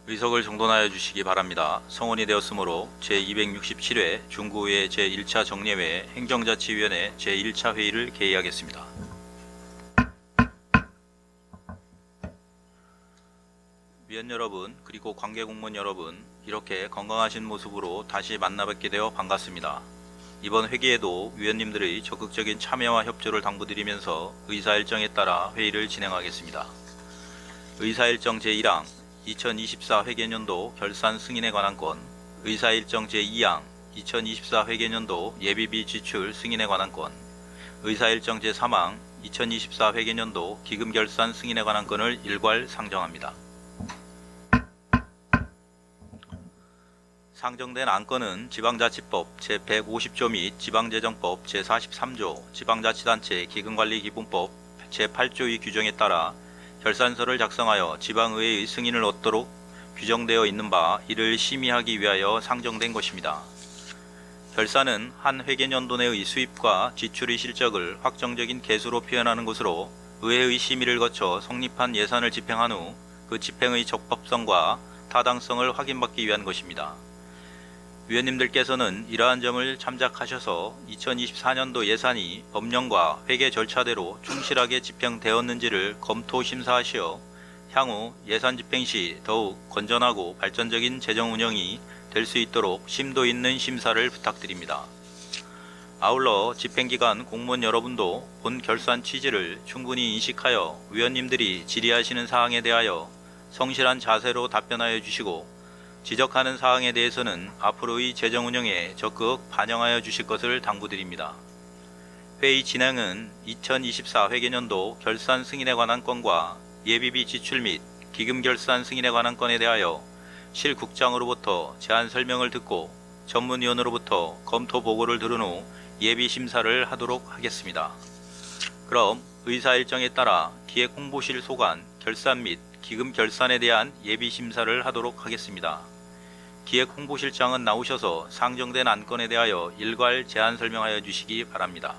의석을 정돈하여 주시기 바랍니다. 성원이 되었으므로 제267회 중구의회 제1차 정례회 행정자치위원회 제1차 회의를 개의하겠습니다. 위원 여러분, 그리고 관계공무원 여러분, 이렇게 건강하신 모습으로 다시 만나뵙게 되어 반갑습니다. 이번 회기에도 위원님들의 적극적인 참여와 협조를 당부드리면서 의사일정에 따라 회의를 진행하겠습니다. 의사일정 제1항 2024 회계연도 결산 승인에 관한 건, 의사일정 제2항 2024 회계연도 예비비 지출 승인에 관한 건, 의사일정 제3항 2024 회계연도 기금 결산 승인에 관한 건을 일괄 상정합니다. 상정된 안건은 지방자치법 제150조 및 지방재정법 제43조, 지방자치단체 기금관리기본법 제8조의 규정에 따라 결산서를 작성하여 지방의회의 승인을 얻도록 규정되어 있는 바 이를 심의하기 위하여 상정된 것입니다. 결산은 한 회계연도 내의 수입과 지출의 실적을 확정적인 계수로 표현하는 것으로 의회의 심의를 거쳐 성립한 예산을 집행한 후 그 집행의 적법성과 타당성을 확인받기 위한 것입니다. 위원님들께서는 이러한 점을 참작하셔서 2024년도 예산이 법령과 회계 절차대로 충실하게 집행되었는지를 검토 심사하시어 향후 예산 집행 시 더욱 건전하고 발전적인 재정 운영이 될 수 있도록 심도 있는 심사를 부탁드립니다. 아울러 집행기관 공무원 여러분도 본 결산 취지를 충분히 인식하여 위원님들이 질의하시는 사항에 대하여 성실한 자세로 답변하여 주시고, 지적하는 사항에 대해서는 앞으로의 재정 운영에 적극 반영하여 주실 것을 당부드립니다. 회의 진행은 2024 회계연도 결산 승인에 관한 건과 예비비 지출 및 기금 결산 승인에 관한 건에 대하여 실 국장으로부터 제안 설명을 듣고 전문위원으로부터 검토 보고를 들은 후 예비 심사를 하도록 하겠습니다. 그럼 의사 일정에 따라 기획 홍보실 소관 결산 및 기금 결산에 대한 예비 심사를 하도록 하겠습니다. 기획 홍보실장은 나오셔서 상정된 안건에 대하여 일괄 제안 설명하여 주시기 바랍니다.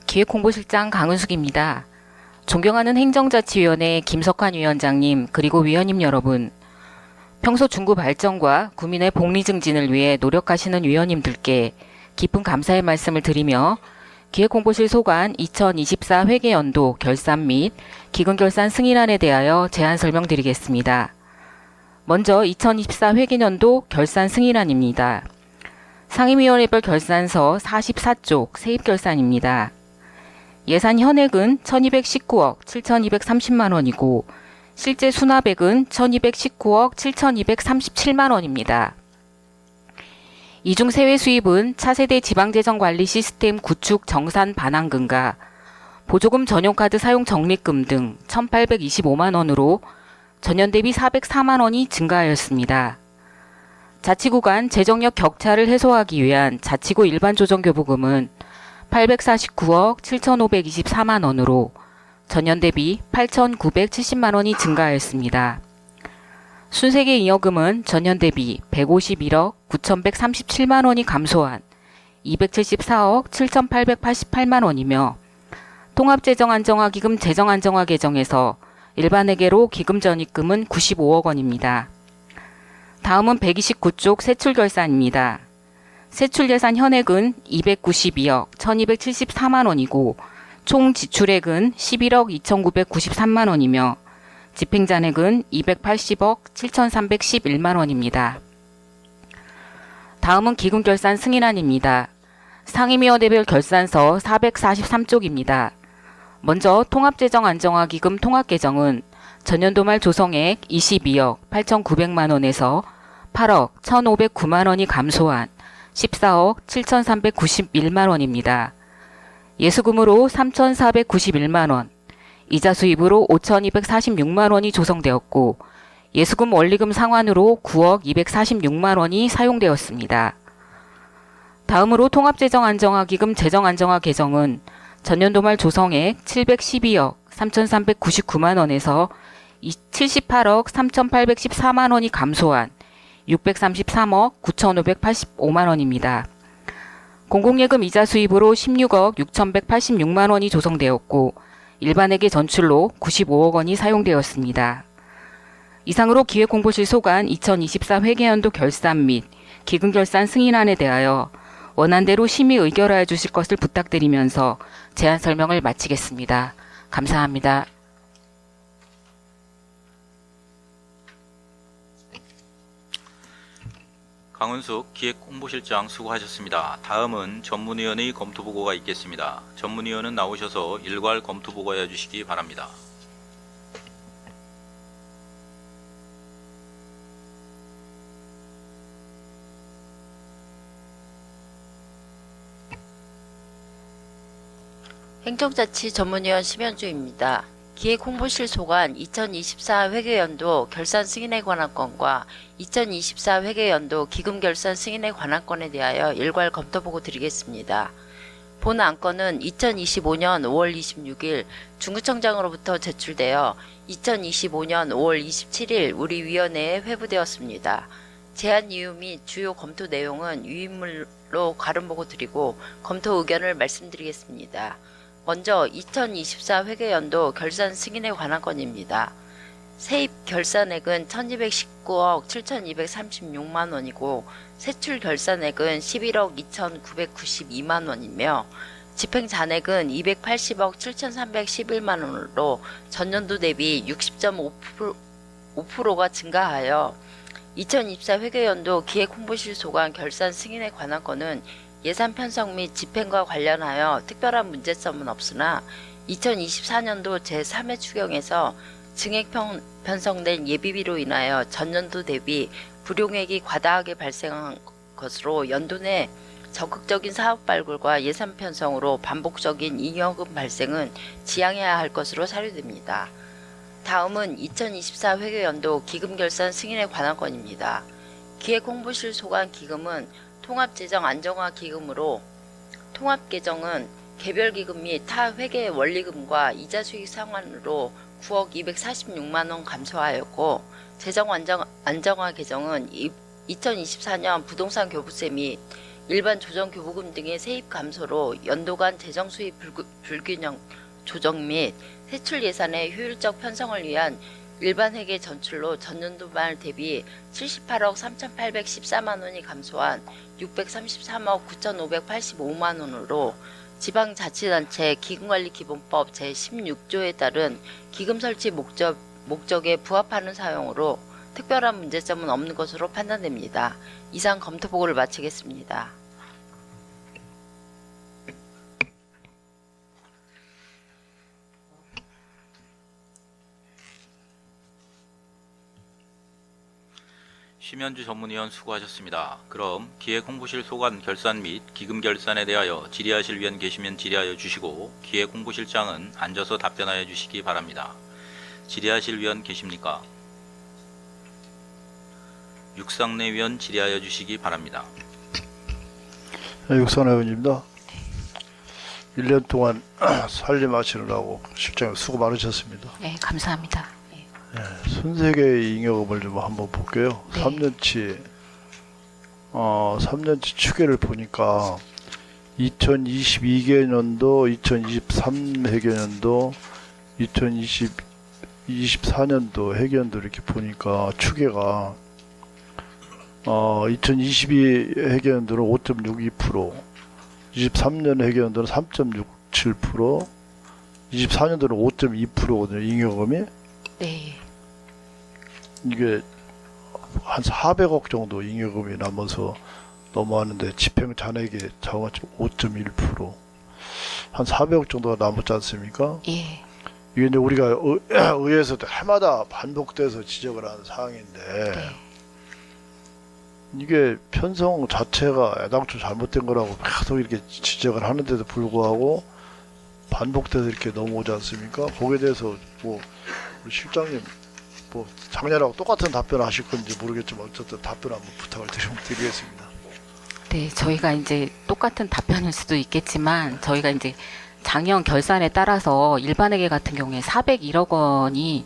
기획홍보실장 강은숙입니다. 존경하는 행정자치위원회 김석환 위원장님, 그리고 위원님 여러분, 평소 중구 발전과 구민의 복리 증진을 위해 노력하시는 위원님들께 깊은 감사의 말씀을 드리며 기획홍보실 소관 2024 회계연도 결산 및 기금 결산 승인안에 대하여 제안 설명드리겠습니다. 먼저 2024 회계연도 결산 승인안입니다. 상임위원회별 결산서 44쪽 세입결산입니다. 예산 현액은 1219억 7230만원이고 실제 수납액은 1219억 7237만원입니다. 이중 세외 수입은 차세대 지방재정관리 시스템 구축 정산 반환금과 보조금 전용카드 사용 적립금 등 1825만원으로 전년 대비 404만원이 증가하였습니다. 자치구 간 재정력 격차를 해소하기 위한 자치구 일반조정교부금은 849억 7524만원으로 전년 대비 8970만원이 증가하였습니다. 순세계 잉여금은 전년 대비 151억 9137만원이 감소한 274억 7888만원이며 통합재정안정화기금 재정안정화 계정에서 일반회계로 기금전입금은 95억 원입니다. 다음은 129쪽 세출결산입니다. 세출예산 현액은 292억 1274만원이고 총 지출액은 11억 2993만원이며 집행잔액은 280억 7311만원입니다. 다음은 기금결산 승인안입니다. 상임위원회별 결산서 443쪽입니다. 먼저 통합재정안정화기금 통합계정은 전년도 말 조성액 22억 8,900만원에서 8억 1,509만원이 감소한 14억 7,391만원입니다. 예수금으로 3,491만원, 이자 수입으로 5,246만원이 조성되었고 예수금 원리금 상환으로 9억 246만원이 사용되었습니다. 다음으로 통합재정안정화기금 재정안정화 계정은 전년도 말 조성액 712억 3,399만원에서 78억 3,814만원이 감소한 633억 9,585만원입니다. 공공예금 이자 수입으로 16억 6,186만 원이 조성되었고 일반회계 전출로 95억 원이 사용되었습니다. 이상으로 기획홍보실 소관 2024 회계연도 결산 및 기금결산 승인안에 대하여 원안대로 심의 의결하여 주실 것을 부탁드리면서 제안 설명을 마치겠습니다. 감사합니다. 강은숙 기획홍보실장 수고하셨습니다. 다음은 전문위원의 검토보고가 있겠습니다. 전문위원은 나오셔서 일괄 검토보고해 주시기 바랍니다. 행정자치 전문위원 심현주입니다. 기획홍보실 소관 2024 회계연도 결산 승인에 관한 건과 2024 회계연도 기금결산 승인에 관한 건에 대하여 일괄 검토보고 드리겠습니다. 본 안건은 2025년 5월 26일 중구청장으로부터 제출되어 2025년 5월 27일 우리 위원회에 회부되었습니다. 제안 이유 및 주요 검토 내용은 유인물로 가름보고 드리고 검토 의견을 말씀드리겠습니다. 먼저 2024 회계연도 결산 승인에 관한 건입니다. 세입 결산액은 1219억 7236만 원이고 세출 결산액은 11억 2992만 원이며 집행 잔액은 280억 7311만 원으로 전년도 대비 60.5%가 증가하여 2024 회계연도 기획홍보실 소관 결산 승인에 관한 건은 예산 편성 및 집행과 관련하여 특별한 문제점은 없으나 2024년도 제3회 추경에서 증액 편성된 예비비로 인하여 전년도 대비 불용액이 과다하게 발생한 것으로 연도 내 적극적인 사업 발굴과 예산 편성으로 반복적인 잉여금 발생은 지양해야 할 것으로 사료됩니다. 다음은 2024 회계연도 기금결산 승인에 관한 건입니다. 기획홍보실 소관 기금은 통합재정 안정화 기금으로 통합계정은 개별기금 및 타 회계 원리금과 이자 수익 상환으로 9억 246만 원 감소하였고 재정 안정화 계정은 2024년 부동산 교부세 및 일반 조정 교부금 등의 세입 감소로 연도 간 재정 수입 불균형 조정 및 세출 예산의 효율적 편성을 위한 일반 회계 전출로 전년도 말 대비 78억 3,814만 원이 감소한 633억 9,585만 원으로 지방자치단체 기금관리기본법 제16조에 따른 기금 설치 목적에 부합하는 사용으로 특별한 문제점은 없는 것으로 판단됩니다. 이상 검토보고를 마치겠습니다. 심현주 전문위원 수고하셨습니다. 그럼 기획홍보실 소관 결산 및 기금 결산에 대하여 질의하실 위원 계시면 질의하여 주시고 기획홍보실장은 앉아서 답변하여 주시기 바랍니다. 질의하실 위원 계십니까? 육상내 위원 질의하여 주시기 바랍니다. 육상내 의원입니다. 1년 동안 살림하시느라고 실장님 수고 많으셨습니다. 네, 감사합니다. 손세계의 잉여금을 좀 한번 볼게요. 네. 3년치 추계를 보니까 2022개년도, 2023 회계년도, 2024년도 회계년도 이렇게 보니까 추계가 2022 회계연도는 5.62%, 23년 회계연도는 3.67%, 24년도는 5.2%거든요. 잉여금이. 네. 이게 한 400억 정도 잉여금이 남아서 넘어가는데 집행 잔액이 자원치 5.1%, 한 400억 정도가 남았지 않습니까? 예. 이게 이제 우리가 의회에서도 해마다 반복돼서 지적을 하는 사항인데 네. 이게 편성 자체가 애당초 잘못된 거라고 계속 이렇게 지적을 하는데도 불구하고 반복돼서 이렇게 넘어오지 않습니까? 거기에 대해서 뭐 우리 실장님 뭐 작년하고 똑같은 답변을 하실 건지 모르겠지만 어쨌든 답변 한번 부탁을 드리겠습니다. 네, 저희가 이제 똑같은 답변일 수도 있겠지만 저희가 이제 작년 결산에 따라서 일반회계 같은 경우에 401억 원이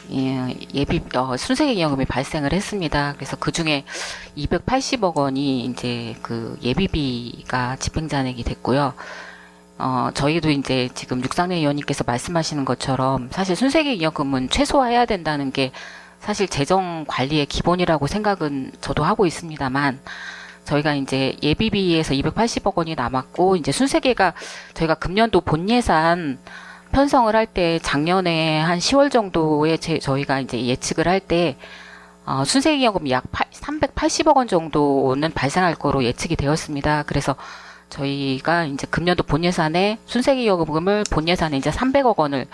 예비 순세계기여금이 발생을 했습니다. 그래서 그 중에 280억 원이 이제 그 예비비가 집행잔액이 됐고요. 저희도 이제 지금 육상래 의원님께서 말씀하시는 것처럼 사실 순세계기여금은 최소화해야 된다는 게 사실 재정 관리의 기본이라고 생각은 저도 하고 있습니다만, 저희가 이제 예비비에서 280억 원이 남았고, 이제 순세계가 저희가 금년도 본 예산 편성을 할 때 작년에 한 10월 정도에 저희가 이제 예측을 할 때 순세기여금 약 380억 원 정도는 발생할 거로 예측이 되었습니다. 그래서 저희가 이제 금년도 본 예산에 순세기여금을 본 예산에 이제 300억 원을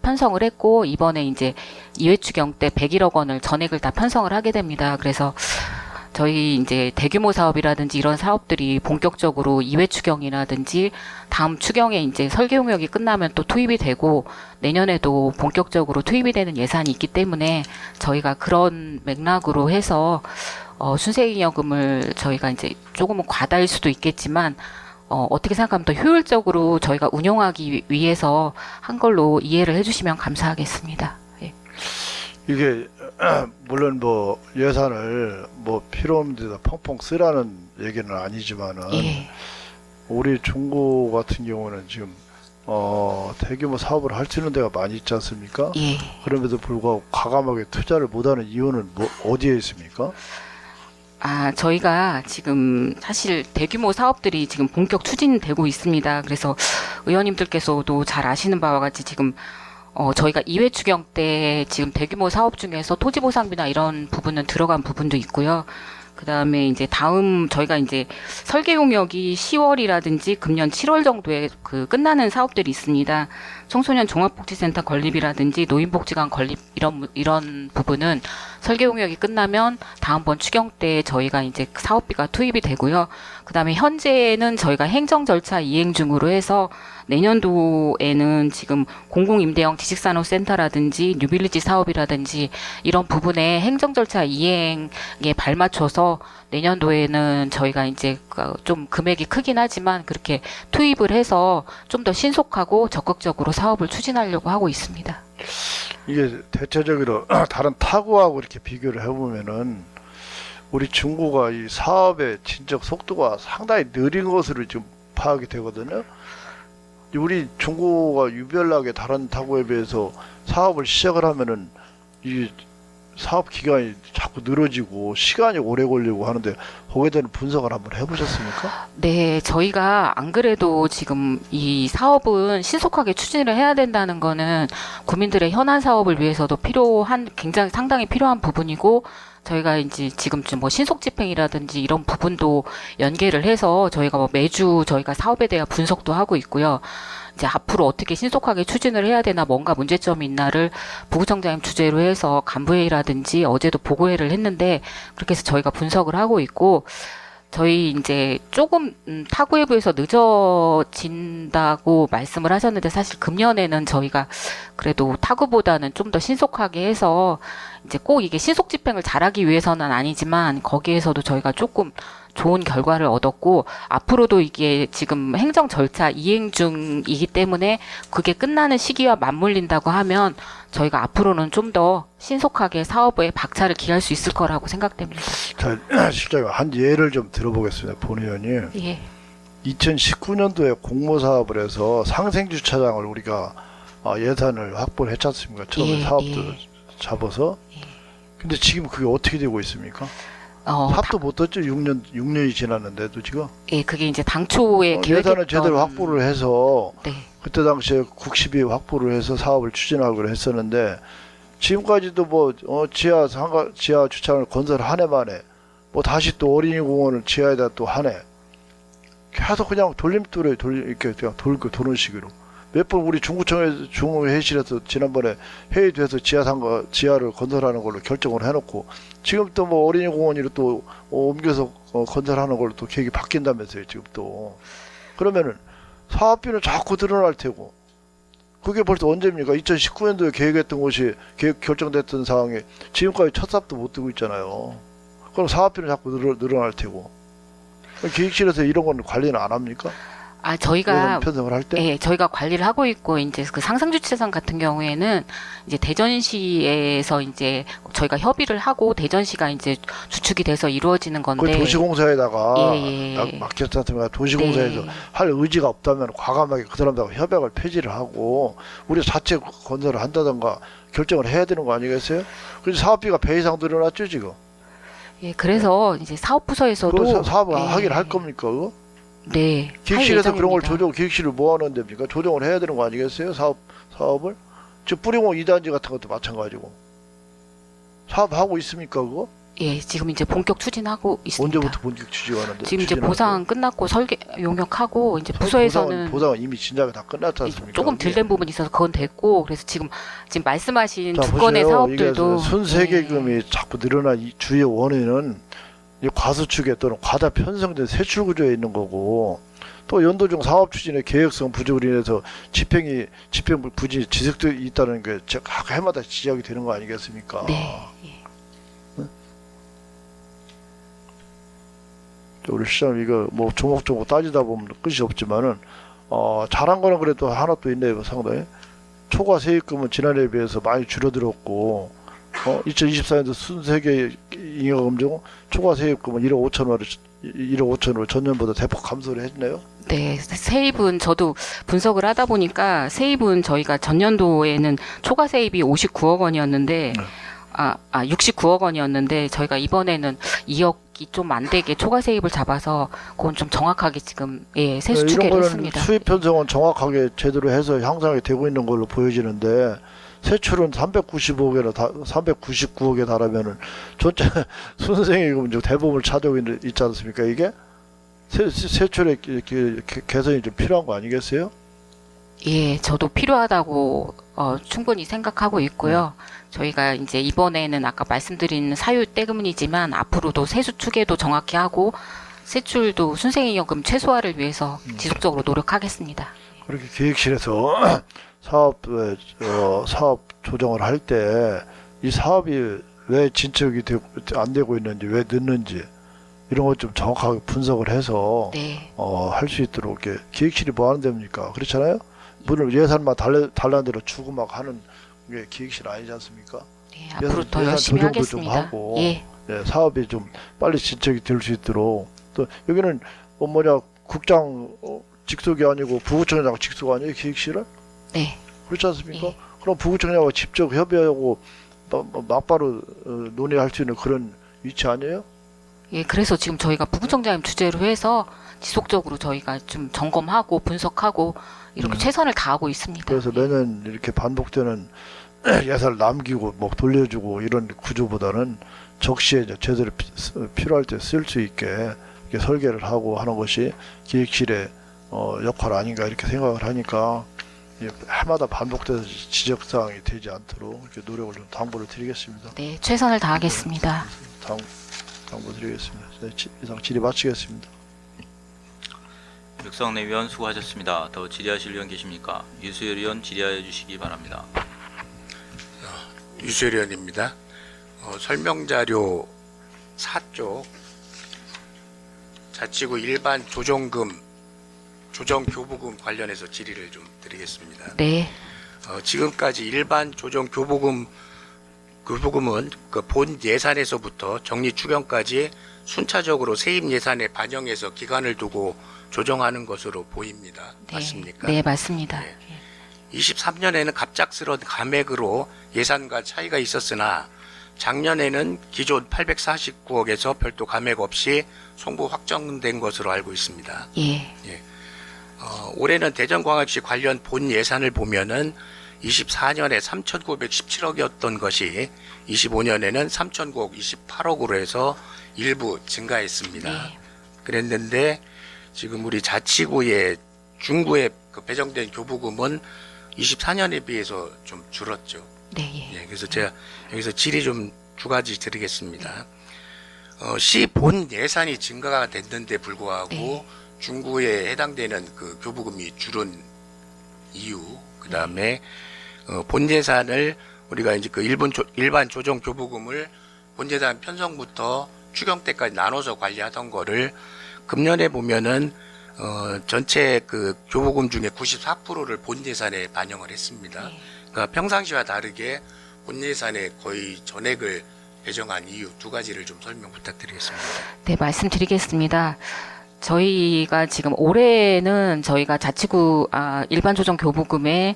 편성을 했고, 이번에 이제 2회 추경 때 101억 원을 전액을 다 편성을 하게 됩니다. 그래서 저희 이제 대규모 사업이라든지 이런 사업들이 본격적으로 2회 추경이라든지 다음 추경에 이제 설계 용역이 끝나면 또 투입이 되고, 내년에도 본격적으로 투입이 되는 예산이 있기 때문에 저희가 그런 맥락으로 해서 순세기여금을 저희가 이제 조금은 과다일 수도 있겠지만 어떻게 생각하면 더 효율적으로 저희가 운용하기 위해서 한 걸로 이해를 해주시면 감사하겠습니다. 예. 이게 물론 뭐 예산을 뭐 필요 없는 데다 펑펑 쓰라는 얘기는 아니지만은, 예. 우리 중고 같은 경우는 지금 대규모 사업을 할 수 있는 데가 많이 있지 않습니까? 예. 그럼에도 불구하고 과감하게 투자를 못하는 이유는 어디에 있습니까? 저희가 지금 사실 대규모 사업들이 지금 본격 추진되고 있습니다. 그래서 의원님들께서도 잘 아시는 바와 같이 지금 저희가 2회 추경 때 지금 대규모 사업 중에서 토지보상비나 이런 부분은 들어간 부분도 있고요. 그 다음에 이제 다음 저희가 이제 설계 용역이 10월이라든지 금년 7월 정도에 그 끝나는 사업들이 있습니다. 청소년 종합복지센터 건립이라든지 노인복지관 건립 이런 부분은 설계 용역이 끝나면 다음번 추경 때 저희가 이제 사업비가 투입이 되고요. 그 다음에 현재는 저희가 행정 절차 이행 중으로 해서 내년도에는 지금 공공임대형 지식산업센터라든지 뉴빌리지 사업이라든지 이런 부분에 행정 절차 이행에 발맞춰서 내년도에는 저희가 이제 좀 금액이 크긴 하지만 그렇게 투입을 해서 좀 더 신속하고 적극적으로 사업을 추진하려고 하고 있습니다. 이게 대체적으로 다른 타구하고 이렇게 비교를 해보면은 우리 중구가 이 사업의 진척 속도가 상당히 느린 것으로 지금 파악이 되거든요. 우리 중구가 유별나게 다른 타구에 비해서 사업을 시작을 하면은 이 사업 기간이 자꾸 늘어지고 시간이 오래 걸리고 하는데, 거기에 대한 분석을 한번 해보셨습니까? 네, 저희가 안 그래도 지금 이 사업은 신속하게 추진을 해야 된다는 거는 국민들의 현안 사업을 위해서도 굉장히 상당히 필요한 부분이고, 저희가 이제 지금 뭐 신속 집행이라든지 이런 부분도 연계를 해서 저희가 뭐 매주 저희가 사업에 대한 분석도 하고 있고요. 이제 앞으로 어떻게 신속하게 추진을 해야 되나, 뭔가 문제점이 있나를 부구청장님 주재로 해서 간부회의라든지 어제도 보고회를 했는데, 그렇게 해서 저희가 분석을 하고 있고, 저희 이제 조금 타구에 비해서 늦어진다고 말씀을 하셨는데, 사실 금년에는 저희가 그래도 타구보다는 좀 더 신속하게 해서 이제 꼭 이게 신속 집행을 잘하기 위해서는 아니지만 거기에서도 저희가 조금 좋은 결과를 얻었고, 앞으로도 이게 지금 행정 절차 이행 중이기 때문에 그게 끝나는 시기와 맞물린다고 하면 저희가 앞으로는 좀 더 신속하게 사업에 박차를 기할 수 있을 거라고 생각됩니다. 자, 실장님 한 예를 좀 들어보겠습니다. 본 의원님. 예. 2019년도에 공모사업을 해서 상생주차장을 우리가 예산을 확보를 했지 않습니까? 처음에 사업도 잡아서. 근데 지금 그게 어떻게 되고 있습니까? 삽도 못 떴죠. 6년이 지났는데도 지금. 예, 그게 이제 당초에 예산을 제대로 확보를 해서 네. 그때 당시에 국시비 확보를 해서 사업을 추진하기로 했었는데, 지금까지도 뭐 지하 주차장을 건설한 해 만에 뭐 다시 또 어린이공원을 지하에다 또 하네. 계속 그냥 돌림돌에 이렇게 그냥 도는 식으로. 몇 번 우리 중구회의실에서 지난번에 회의돼서 지하를 건설하는 걸로 결정을 해놓고, 지금 또 뭐 어린이공원으로 또 옮겨서 건설하는 걸로 또 계획이 바뀐다면서요, 지금 또. 그러면은 사업비는 자꾸 늘어날 테고, 그게 벌써 언제입니까? 2019년도에 계획했던 것이 결정됐던 상황에 지금까지 첫 삽도 못 뜨고 있잖아요. 그럼 사업비는 자꾸 늘어날 테고. 계획실에서 이런 건 관리는 안 합니까? 저희가 예산 편성을 할 때? 예, 저희가 관리를 하고 있고 이제 그 상상주차장 같은 경우에는 이제 대전시에서 이제 저희가 협의를 하고 대전시가 이제 주축이 돼서 이루어지는 그 건데 도시공사에다가 예. 맡겼다면 도시공사에서 네. 할 의지가 없다면 과감하게 그 사람들하고 협약을 폐지를 하고 우리 자체 건설을 한다던가 결정을 해야 되는 거 아니겠어요? 그래서 사업비가 배 이상 늘어났죠 지금. 예, 그래서 이제 사업부서에서도 그 사업을 예, 하긴 할 겁니까? 그거? 네, 기획실에서 할 그런 걸 예정입니다. 조정, 기획실을 뭐 하는 데입니까? 조정을 해야 되는 거 아니겠어요? 사업을? 지금 뿌리공 2단지 같은 것도 마찬가지고. 사업하고 있습니까, 그거? 예, 지금 이제 본격 추진하고 있습니다. 언제부터 본격 취지하는데? 지금 이제 보상 끝났고 설계 용역하고 이제 부서에서는 보상은 이미 진작에 다 끝났지 않습니까? 조금 덜 된 부분이 있어서 그건 됐고 그래서 지금 말씀하신 자, 두 건의 보세요. 사업들도 이게 순세계금이 자꾸 늘어난 이 주요 원인은 이 과수축에 또는 과다 편성된 세출 구조에 있는 거고 또 연도 중 사업 추진의 계획성 부족으로 인해서 집행 부진이 지속되어 있다는 게 해마다 지적이 되는 거 아니겠습니까? 네. 예. 우리 시장님 이거 뭐 조목조목 따지다 보면 끝이 없지만은 잘한 거는 그래도 하나 또 있네요. 상당히 초과 세입금은 지난해에 비해서 많이 줄어들었고 2024년도 순세계 잉여금 중 초과 세입금은 1억 5천원으로 전년보다 대폭 감소를 했네요. 네, 세입은 저도 분석을 하다 보니까 세입은 저희가 전년도에는 초과 세입이 59억 원이었는데 69억 원이었는데 저희가 이번에는 2억이 좀 안 되게 초과 세입을 잡아서 그건 좀 정확하게 지금 세수 이런 추계를 거는 했습니다. 수입 편성은 정확하게 제대로 해서 향상이 되고 있는 걸로 보여지는데 세출은 399억에 달하면은 전체 순생이금 대부분을 차지하고 있지 않습니까? 이게 세출의 개선이 좀 필요한 거 아니겠어요? 예, 저도 필요하다고 충분히 생각하고 있고요. 저희가 이제 이번에는 아까 말씀드린 사유 때문이지만 앞으로도 세수 추계도 정확히 하고 세출도 순생이금 최소화를 위해서 지속적으로 노력하겠습니다. 그렇게 기획실에서 사업 조정을 할 때 이 사업이 왜 진척이 안 되고 있는지 왜 늦는지 이런 것 좀 정확하게 분석을 해서 네, 할 수 있도록 이렇게 기획실이 뭐 하는 데입니까? 그렇잖아요. 물론 예산만 달라는 대로 주고 막 하는 게 기획실 아니지 않습니까? 네, 앞으로 더 예산 열심히 조정도 좀 하겠습니다. 하고, 예, 사업이 좀 빨리 진척이 될 수 있도록 또 여기는 국장 직속이 아니고 부구청장 직속 아니에요? 기획실은? 네, 그렇지 않습니까? 예. 그럼 부구청장하고 직접 협의하고 막바로 논의할 수 있는 그런 위치 아니에요? 예, 그래서 지금 저희가 부구청장님 주재로 해서 지속적으로 저희가 좀 점검하고 분석하고 이렇게 최선을 다하고 있습니다. 그래서 매년 이렇게 반복되는 예산을 남기고 뭐 돌려주고 이런 구조보다는 적시에 이제 제대로 필요할 때 쓸 수 있게 이렇게 설계를 하고 하는 것이 기획실의 역할 아닌가 이렇게 생각을 하니까 해마다 반복돼서 지적사항이 되지 않도록 이렇게 노력을 좀 당부를 드리겠습니다. 네, 최선을 다하겠습니다. 당부 드리겠습니다. 네, 이상 질의 마치겠습니다. 육성내 위원 수고하셨습니다. 더 질의하실 위원 계십니까? 유수열 위원 질의하여 주시기 바랍니다. 유수열 의원입니다. 설명자료 4쪽 자치구 일반 조정금, 조정교부금 관련해서 질의를 좀 드리겠습니다. 네, 지금까지 일반 조정교부금은 그 본 예산에서부터 정리 추경까지 순차적으로 세입 예산에 반영해서 기간을 두고 조정하는 것으로 보입니다. 네, 맞습니까? 네, 맞습니다. 네. 23년에는 갑작스러운 감액으로 예산과 차이가 있었으나 작년에는 기존 849억에서 별도 감액 없이 송부 확정된 것으로 알고 있습니다. 예, 올해는 대전광역시 관련 본 예산을 보면은 24년에 3,917억이었던 것이 25년에는 3,928억으로 해서 일부 증가했습니다. 네. 그랬는데 지금 우리 자치구의 중구에 그 배정된 교부금은 24년에 비해서 좀 줄었죠. 네, 예. 그래서 제가 여기서 질의 좀 두 가지 드리겠습니다. 시 본 예산이 증가가 됐는데 불구하고 네. 중구에 해당되는 그 교부금이 줄은 이유, 그 다음에 본 예산을 우리가 이제 그 일반 조정 교부금을 본 예산 편성부터 추경 때까지 나눠서 관리하던 거를 금년에 보면은 전체 그 교부금 중에 94%를 본 예산에 반영을 했습니다. 네. 그러니까 평상시와 다르게 본 예산에 거의 전액을 배정한 이유 두 가지를 좀 설명 부탁드리겠습니다. 네, 말씀드리겠습니다. 저희가 지금 올해는 저희가 자치구 일반 조정 교부금의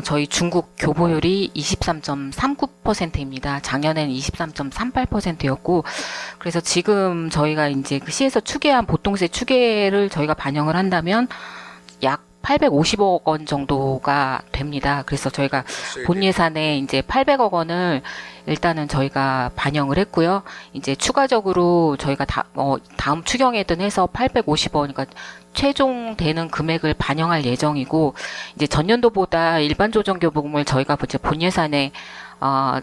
저희 중국 교부율이 23.39%입니다. 작년에는 23.38%였고, 그래서 지금 저희가 이제 그 시에서 추계한 보통세 추계를 저희가 반영을 한다면 약 850억 원 정도가 됩니다. 그래서 저희가 본 예산에 이제 800억 원을 일단은 저희가 반영을 했고요. 이제 추가적으로 저희가 다음 추경에든 해서 850억 원, 그러니까 최종 되는 금액을 반영할 예정이고, 이제 전년도보다 일반 조정 교부금을 저희가 이제 본 예산에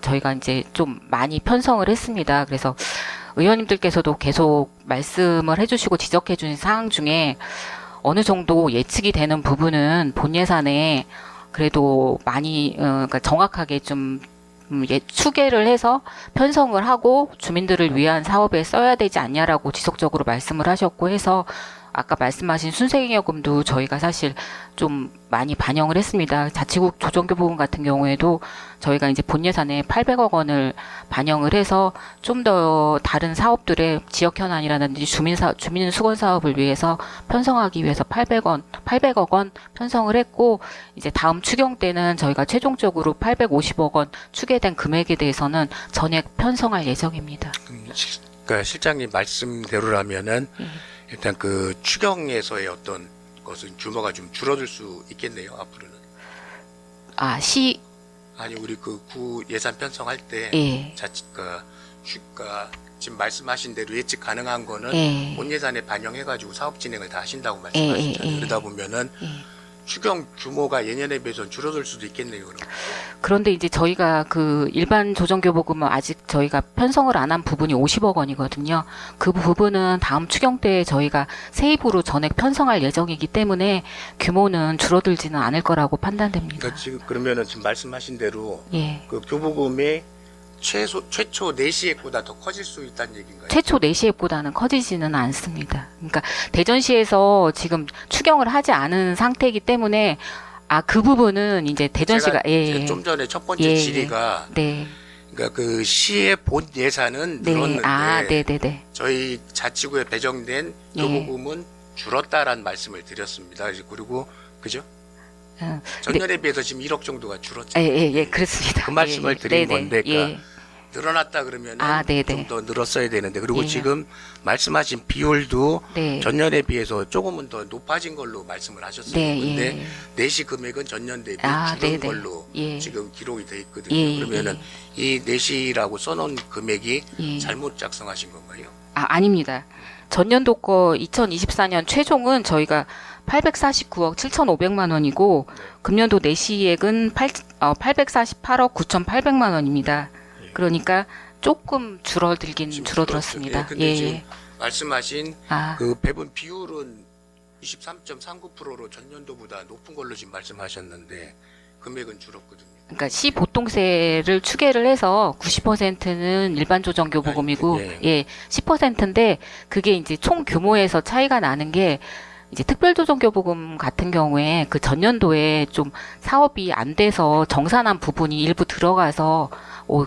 저희가 이제 좀 많이 편성을 했습니다. 그래서 의원님들께서도 계속 말씀을 해주시고 지적해주신 사항 중에 어느 정도 예측이 되는 부분은 본 예산에 그래도 많이 그러니까 정확하게 좀 추계를 해서 편성을 하고 주민들을 위한 사업에 써야 되지 않냐라고 지속적으로 말씀을 하셨고 해서 아까 말씀하신 순세경여금도 저희가 사실 좀 많이 반영을 했습니다. 자치구 조정교부금 같은 경우에도 저희가 이제 본 예산에 800억 원을 반영을 해서 좀 더 다른 사업들의 지역 현안이라든지 주민 수건 사업을 위해서 편성하기 위해서 800억 원 편성을 했고, 이제 다음 추경 때는 저희가 최종적으로 850억 원 추계된 금액에 대해서는 전액 편성할 예정입니다. 그러니까 실장님 말씀대로라면은 일단 그 추경에서의 어떤 것은 규모가 좀 줄어들 수 있겠네요, 앞으로는. 아니 우리 그 구 예산 편성할 때 예. 그러니까 지금 말씀하신 대로 예측 가능한 거는 예. 본 예산에 반영해가지고 사업 진행을 다 하신다고 말씀하셨잖아요. 그러다 보면은 추경 규모가 예년에 비해서는 줄어들 수도 있겠네요. 그럼. 그런데 이제 저희가 그 일반 조정교부금은 아직 저희가 편성을 안 한 부분이 50억 원이거든요. 그 부분은 다음 추경 때 저희가 세입으로 전액 편성할 예정이기 때문에 규모는 줄어들지는 않을 거라고 판단됩니다. 그러니까 지금 그러면은 지금 말씀하신 대로 예. 그 교부금이 최초 내시액보다 더 커질 수 있다는 얘기인가요? 최초 내시액보다는 커지지는 않습니다. 그러니까 대전시에서 지금 추경을 하지 않은 상태이기 때문에 그 부분은 이제 대전시가 제가 좀 전에 첫 번째 예. 질의가 네. 그러니까 그 시의 본 예산은 네. 늘었는데 네네네. 저희 자치구에 배정된 예. 교부금은 줄었다라는 말씀을 드렸습니다. 그리고 그죠? 전년에 비해서 지금 1억 정도가 줄었죠. 예, 그렇습니다. 그 말씀을 드린 건데, 그러니까 예. 늘어났다 그러면 네네. 좀 더 늘었어야 되는데, 그리고 예. 지금 말씀하신 비율도 네. 전년에 비해서 조금은 더 높아진 걸로 말씀을 하셨어요. 네, 근데 예. 내시 금액은 전년 대비 줄은 네네. 걸로 예. 지금 기록이 돼 있거든요. 예, 그러면은 이 내시라고 써놓은 금액이 예. 잘못 작성하신 건가요? 아닙니다. 전년도 거 2024년 최종은 저희가 849억 7,500만 원이고 금년도 내시액은 848억 9,800만 원입니다. 그러니까 조금 줄어들긴 지금 줄어들었습니다. 줄었죠. 근데 지금 예. 말씀하신 아, 그 배분 비율은 23.39%로 전년도보다 높은 걸로 지금 말씀하셨는데 금액은 줄었거든요. 그러니까 시 보통세를 추계를 해서 90%는 일반 조정 교부금이고 예. 예, 10%인데 그게 이제 총 규모에서 차이가 나는 게 이제 특별조정교부금 같은 경우에 그 전년도에 좀 사업이 안 돼서 정산한 부분이 일부 들어가서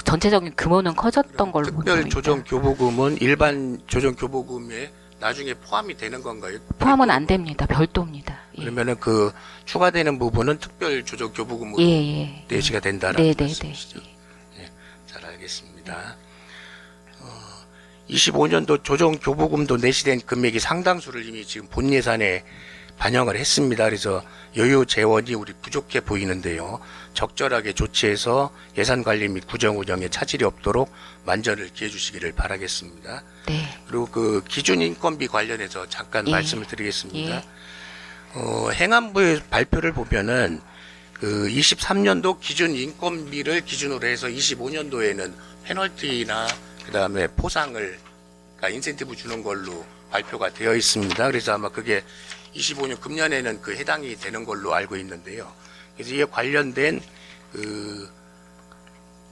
전체적인 규모는 커졌던 걸로 특별 보입니다. 조정 교부금은 일반 조정 교부금에 나중에 포함이 되는 건가요? 포함은 안 됩니다. 별도입니다. 예. 그러면은 그 추가되는 부분은 특별 조정 교부금으로 예. 내시가 된다는 네. 말씀이시죠? 네, 잘 알겠습니다. 25년도 조정 교부금도 내시된 금액이 상당수를 이미 지금 본 예산에 반영을 했습니다. 그래서 여유 재원이 우리 부족해 보이는데요. 적절하게 조치해서 예산 관리 및 구정 운영에 차질이 없도록 만전을 기해 주시기를 바라겠습니다. 네. 그리고 그 기준 인건비 관련해서 잠깐 예. 말씀을 드리겠습니다. 예. 행안부의 발표를 보면은 그 23년도 기준 인건비를 기준으로 해서 25년도에는 페널티나 그다음에 포상을 그러니까 인센티브 주는 걸로 발표가 되어 있습니다. 그래서 아마 그게 25년 금년에는 그 해당이 되는 걸로 알고 있는데요. 그래서 이에 관련된 그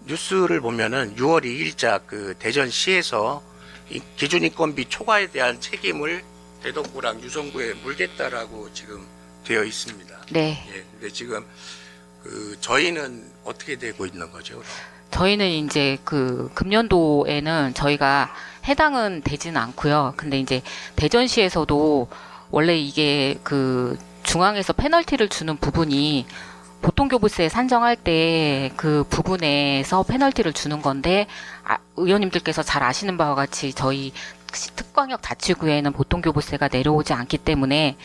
뉴스를 보면은 6월 2일자 그 대전시에서 이 기준 인건비 초과에 대한 책임을 대덕구랑 유성구에 물겠다라고 지금 되어 있습니다. 네. 예, 근데 지금 저희는 어떻게 되고 있는 거죠? 그럼? 저희는 이제 그 금년도에는 저희가 해당은 되지는 않고요. 근데 이제 대전시에서도 원래 이게 그 중앙에서 페널티를 주는 부분이 보통교부세 산정할 때 그 부분에서 페널티를 주는 건데, 의원님들께서 잘 아시는 바와 같이 저희 특광역 자치구에는 보통교부세가 내려오지 않기 때문에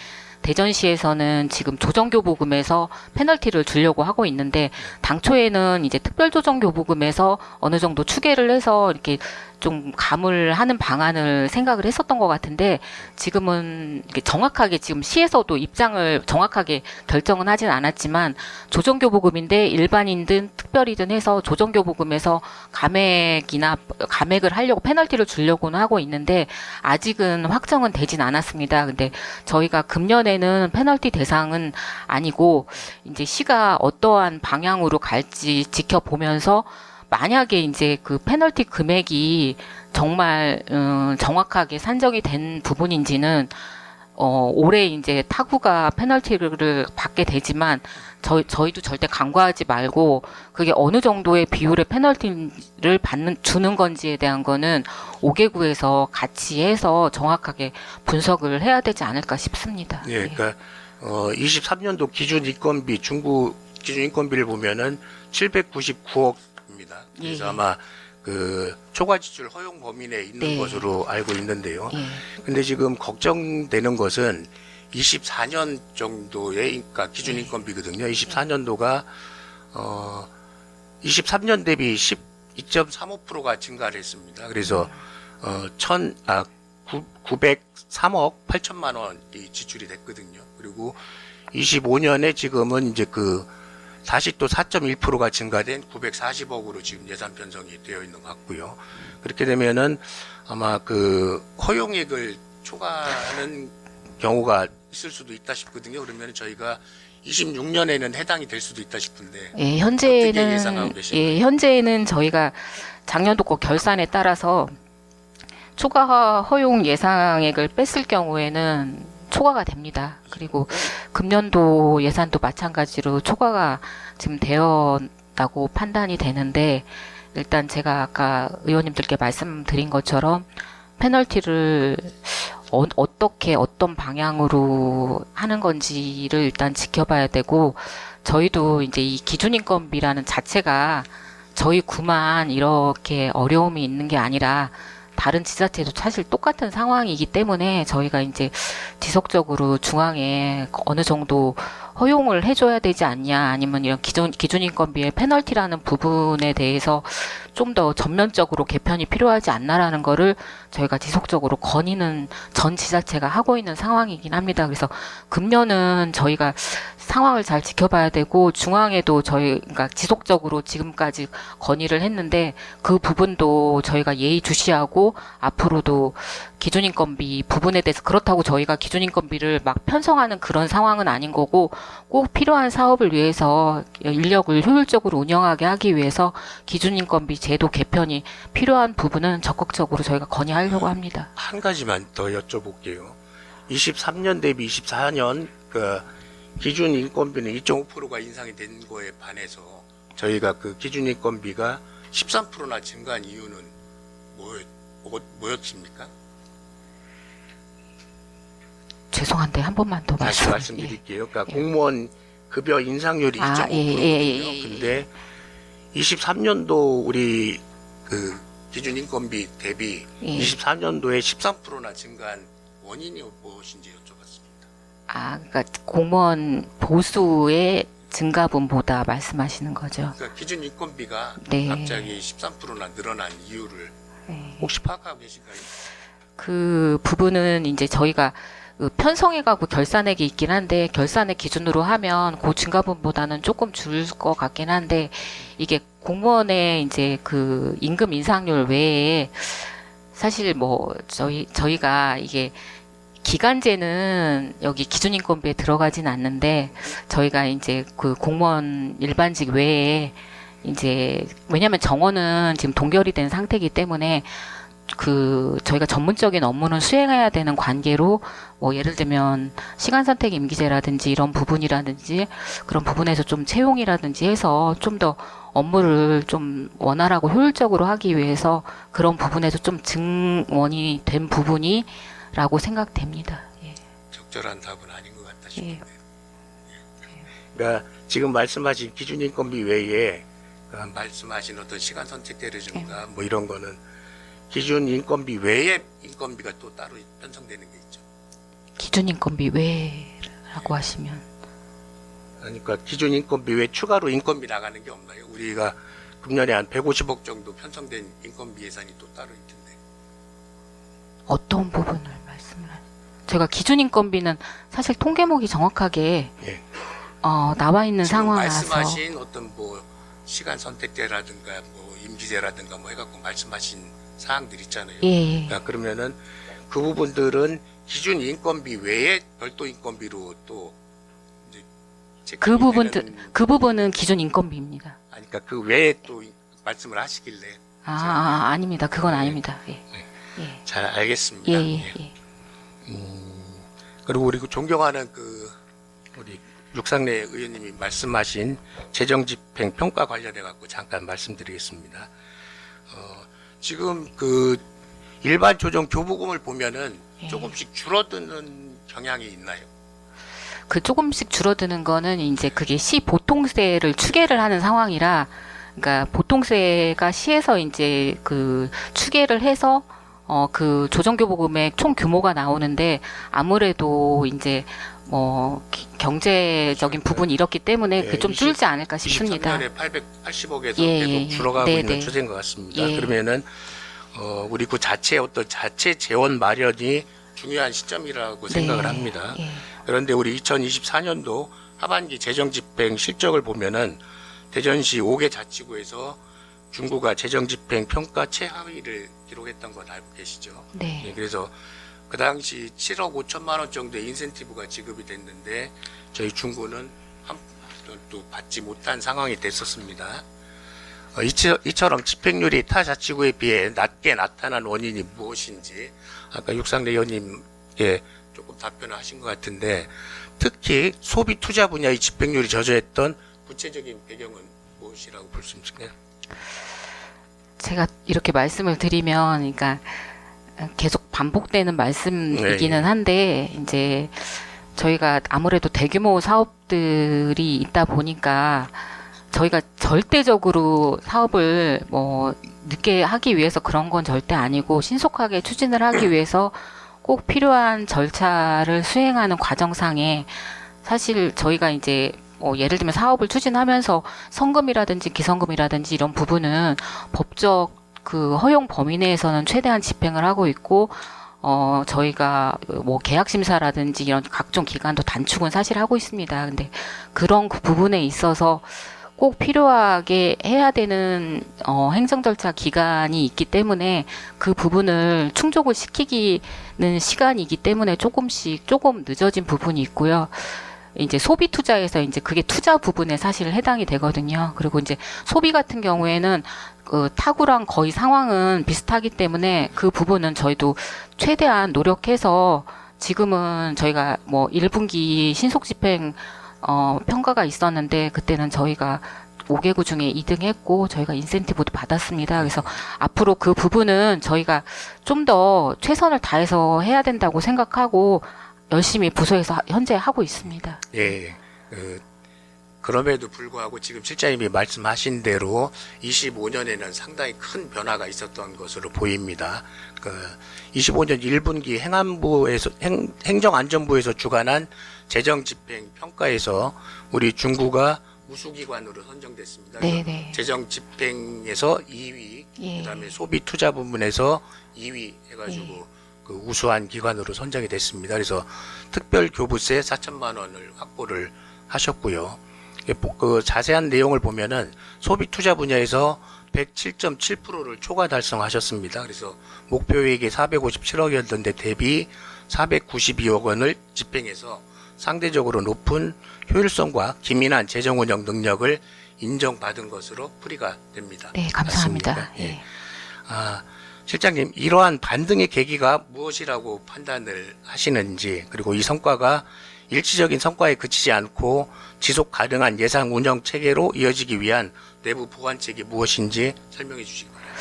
대전시에서는 지금 조정교부금에서 페널티를 주려고 하고 있는데, 당초에는 이제 특별조정교부금에서 어느 정도 추계를 해서 이렇게 좀 감을 하는 방안을 생각을 했었던 것 같은데, 지금은 이렇게 정확하게 지금 시에서도 입장을 정확하게 결정은 하진 않았지만, 조정교부금인데 일반인든 특별이든 해서 조정교부금에서 감액을 하려고 페널티를 주려고는 하고 있는데, 아직은 확정은 되진 않았습니다. 근데 저희가 금년에는 페널티 대상은 아니고 이제 시가 어떠한 방향으로 갈지 지켜보면서, 만약에 이제 그 페널티 금액이 정말 정확하게 산정이 된 부분인지는 올해 이제 타구가 페널티를 받게 되지만, 저희도 절대 간과하지 말고 그게 어느 정도의 비율의 페널티를 주는 건지에 대한 거는 5개구에서 같이 해서 정확하게 분석을 해야 되지 않을까 싶습니다. 예, 그러니까 23년도 기준 인건비, 중구 기준 인건비를 보면은 799억입니다. 그래서 예. 아마 그 초과 지출 허용 범위 내에 있는 네. 것으로 알고 있는데요. 예. 근데 지금 걱정되는 것은 24년 정도의, 그러니까 기준 인건비거든요. 24년도가 23년 대비 12.35%가 증가를 했습니다. 그래서 903억 8천만 원이 지출이 됐거든요. 그리고 25년에 지금은 이제 다시 또 4.1%가 증가된 940억으로 지금 예산 편성이 되어 있는 것 같고요. 그렇게 되면은 아마 허용액을 초과하는 경우가 있을 수도 있다 싶거든요. 그러면 저희가 26년에는 해당이 될 수도 있다 싶은데. 예, 어떻게 예상하고 계신가요? 현재는 저희가 작년도 거 결산에 따라서 초과 허용 예상액을 뺐을 경우에는 초과가 됩니다. 그리고 금년도 예산도 마찬가지로 초과가 지금 되었다고 판단이 되는데, 일단 제가 아까 의원님들께 말씀드린 것처럼 페널티를 어떻게 어떤 방향으로 하는 건지를 일단 지켜봐야 되고, 저희도 이제 이 기준인건비라는 자체가 저희 구만 이렇게 어려움이 있는 게 아니라 다른 지자체도 사실 똑같은 상황이기 때문에 저희가 이제 지속적으로 중앙에 어느 정도 허용을 해줘야 되지 않냐, 아니면 이런 기준인건비의 페널티라는 부분에 대해서 좀 더 전면적으로 개편이 필요하지 않나라는 거를 저희가 지속적으로 건의는 전 지자체가 하고 있는 상황이긴 합니다. 그래서 금년은 저희가 상황을 잘 지켜봐야 되고, 중앙에도 저희가 지속적으로 지금까지 건의를 했는데 그 부분도 저희가 예의주시하고 앞으로도 기준인건비 부분에 대해서, 그렇다고 저희가 기준인건비를 막 편성하는 그런 상황은 아닌 거고, 꼭 필요한 사업을 위해서 인력을 효율적으로 운영하게 하기 위해서 기준인건비 제도 개편이 필요한 부분은 적극적으로 저희가 건의하려고 합니다. 한 가지만 더 여쭤볼게요. 23년 대비 24년 기준 인건비는 2.5%가 인상이 된 거에 반해서 저희가 기준 인건비가 13%나 증가한 이유는 뭐였습니까? 죄송한데 한 번만 더 다시 말씀드릴게요. 그러니까 공무원 급여 인상률이 2.5%거든요. 근데 23년도 우리 기준 인건비 대비 24년도에 13%나 증가한 원인이 무엇인지 여쭤봤습니다. 그러니까 공무원 보수의 증가분보다 말씀하시는 거죠. 그러니까 기준 인건비가 네. 갑자기 13%나 늘어난 이유를 네. 혹시 파악하고 계신가요? 그 부분은 이제 저희가 편성해가고 결산액이 있긴 한데, 결산액 기준으로 하면 그 증가분보다는 조금 줄 것 같긴 한데, 이게 공무원의 이제 임금 인상률 외에 사실 저희가 이게 기간제는 여기 기준인건비에 들어가진 않는데, 저희가 이제 공무원 일반직 외에 이제, 왜냐면 정원은 지금 동결이 된 상태이기 때문에 저희가 전문적인 업무는 수행해야 되는 관계로 뭐 예를 들면 시간 선택 임기제라든지 이런 부분이라든지 그런 부분에서 좀 채용이라든지 해서 좀 더 업무를 좀 원활하고 효율적으로 하기 위해서 그런 부분에서 좀 증원이 된 부분이라고 생각됩니다. 예. 적절한 답은 아닌 것 같다 예. 싶네요. 그러니까 지금 말씀하신 기준 인건비 외에 말씀하신 어떤 시간 선택제라든가 뭐 이런 거는 기준 인건비 외에 인건비가 또 따로 편성되는 게 있죠. 기준 인건비 외라고 하시면 그러니까 기준 인건비 외에 추가로 인건비 나가는 게 없나요? 우리가 금년에 한 150억 정도 편성된 인건비 예산이 또 따로 있던데. 어떤 부분을 말씀을 제가 기준 인건비는 사실 통계목이 정확하게 예. 나와 있는 지금 상황이라서 말씀하신 어떤 뭐 시간 선택제라든가 뭐 임기제라든가 뭐 해갖고 말씀하신 사항들 있잖아요. 예. 그러니까 그러면은 그 부분들은 기준 인건비 외에 별도 인건비로 또 이제 그 체크되는 부분은 기준 인건비입니다. 아니, 그러니까 그 외에 또 말씀을 하시길래 아닙니다. 그건 아닙니다. 예. 예. 잘 알겠습니다. 예, 예, 예. 예. 그리고 우리 그 존경하는 그 우리 육상래 의원님이 말씀하신 재정집행 평가 관련해 갖고 잠깐 말씀드리겠습니다. 지금 그 일반 조정 교부금을 보면은 예. 조금씩 줄어드는 경향이 있나요? 그 조금씩 줄어드는 거는 이제 그게 시 보통세를 추계를 하는 상황이라, 그러니까 보통세가 시에서 이제 그 추계를 해서 그 조정교부금의 총 규모가 나오는데 아무래도 이제 뭐 경제적인 부분이 이렇기 때문에 예, 그게 좀 줄지 않을까 싶습니다. 23년에 880억에서 예, 계속 예, 줄어가고 네, 있는 네. 추세인 것 같습니다. 예. 그러면은 우리 그 자체 어떤 자체 재원 마련이 중요한 시점이라고 생각을 네. 합니다. 예. 그런데 우리 2024년도 하반기 재정 집행 실적을 보면은 대전시 5개 자치구에서 중구가 재정 집행 평가 최하위를 기록했던 건 알고 계시죠? 네. 예, 그래서 그 당시 7억 5천만 원 정도의 인센티브가 지급이 됐는데 저희 중구는 한 또 받지 못한 상황이 됐었습니다. 이처럼 집행률이 타 자치구에 비해 낮게 나타난 원인이 무엇인지 아까 육상래 의원님께 조금 답변을 하신 것 같은데 특히 소비 투자 분야의 집행률이 저조했던 구체적인 배경은 무엇이라고 볼 수 있을까요? 제가 이렇게 말씀을 드리면, 그러니까 계속 반복되는 말씀이기는 네. 한데, 이제 저희가 아무래도 대규모 사업들이 있다 보니까 저희가 절대적으로 사업을 뭐 늦게 하기 위해서 그런 건 절대 아니고 신속하게 추진을 하기 위해서 꼭 필요한 절차를 수행하는 과정상에 사실 저희가 이제 뭐 예를 들면 사업을 추진하면서 성금이라든지 기성금이라든지 이런 부분은 법적 그 허용 범위 내에서는 최대한 집행을 하고 있고 저희가 뭐 계약 심사라든지 이런 각종 기간도 단축은 사실 하고 있습니다. 근데 그런 그 부분에 있어서 꼭 필요하게 해야 되는 행정 절차 기간이 있기 때문에 그 부분을 충족을 시키기는 시간이기 때문에 조금 늦어진 부분이 있고요. 이제 소비 투자에서 이제 그게 투자 부분에 사실 해당이 되거든요. 그리고 이제 소비 같은 경우에는 그 타구랑 거의 상황은 비슷하기 때문에 그 부분은 저희도 최대한 노력해서 지금은 저희가 뭐 1분기 신속 집행 평가가 있었는데 그때는 저희가 5개구 중에 2등 했고 저희가 인센티브도 받았습니다. 그래서 앞으로 그 부분은 저희가 좀 더 최선을 다해서 해야 된다고 생각하고 열심히 부서에서 현재 하고 있습니다. 예. 그럼에도 불구하고 지금 실장님이 말씀하신 대로 25년에는 상당히 큰 변화가 있었던 것으로 보입니다. 25년 1분기 행정안전부에서 주관한 재정집행 평가에서 우리 중구가 우수기관으로 선정됐습니다. 네네. 재정집행에서 2위, 예. 그다음에 소비투자 부문에서 2위 해가지고 그 우수한 기관으로 선정이 됐습니다. 그래서 특별교부세 4천만 원을 확보를 하셨고요. 그 자세한 내용을 보면은 소비투자 분야에서 107.7%를 초과 달성하셨습니다. 그래서 목표액이 457억이었는데 대비 492억 원을 집행해서 상대적으로 높은 효율성과 기민한 재정 운영 능력을 인정받은 것으로 풀이가 됩니다. 네, 감사합니다. 맞습니다. 예. 실장님, 이러한 반등의 계기가 무엇이라고 판단을 하시는지, 그리고 이 성과가 일시적인 성과에 그치지 않고 지속 가능한 예산 운영 체계로 이어지기 위한 내부 보완책이 무엇인지 설명해 주시기 바랍니다.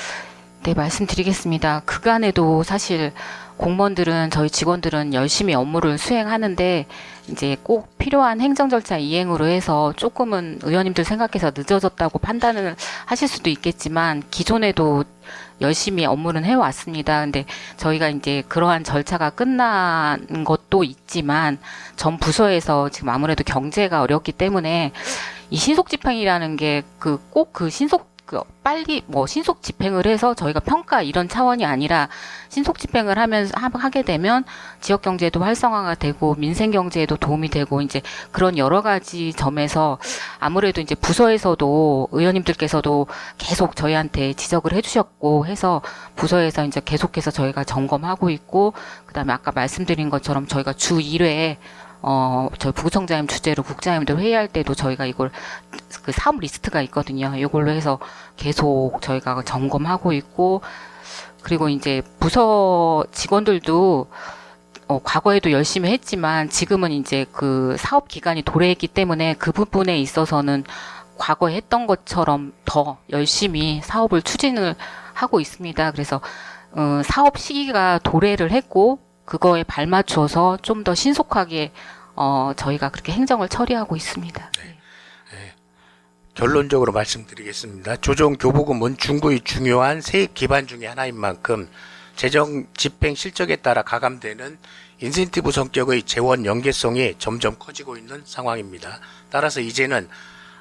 네, 말씀드리겠습니다. 그간에도 사실 공무원들은, 저희 직원들은 열심히 업무를 수행하는데 이제 꼭 필요한 행정 절차 이행으로 해서 조금은 의원님들 생각해서 늦어졌다고 판단을 하실 수도 있겠지만 기존에도 열심히 업무는 해왔습니다. 근데 저희가 이제 그러한 절차가 끝난 것도 있지만 전 부서에서 지금 아무래도 경제가 어렵기 때문에 이 신속 집행이라는 게 꼭 빨리 신속 집행을 해서 저희가 평가 이런 차원이 아니라 신속 집행을 하게 되면 지역 경제도 활성화가 되고 민생 경제에도 도움이 되고 이제 그런 여러 가지 점에서 아무래도 이제 부서에서도 의원님들께서도 계속 저희한테 지적을 해주셨고 해서 부서에서 이제 계속해서 저희가 점검하고 있고 그다음에 아까 말씀드린 것처럼 저희가 주 1회에 저희 부구청장님 주재로 국장님들 회의할 때도 저희가 이걸 그 사업 리스트가 있거든요. 이걸로 해서 계속 저희가 점검하고 있고 그리고 이제 부서 직원들도 과거에도 열심히 했지만 지금은 이제 그 사업 기간이 도래했기 때문에 그 부분에 있어서는 과거에 했던 것처럼 더 열심히 사업을 추진을 하고 있습니다. 그래서 사업 시기가 도래를 했고 그거에 발맞춰서 좀 더 신속하게 저희가 그렇게 행정을 처리하고 있습니다. 결론적으로 말씀드리겠습니다. 조정교부금은 중구의 중요한 세액 기반 중의 하나인 만큼 재정 집행 실적에 따라 가감되는 인센티브 성격의 재원 연계성이 점점 커지고 있는 상황입니다. 따라서 이제는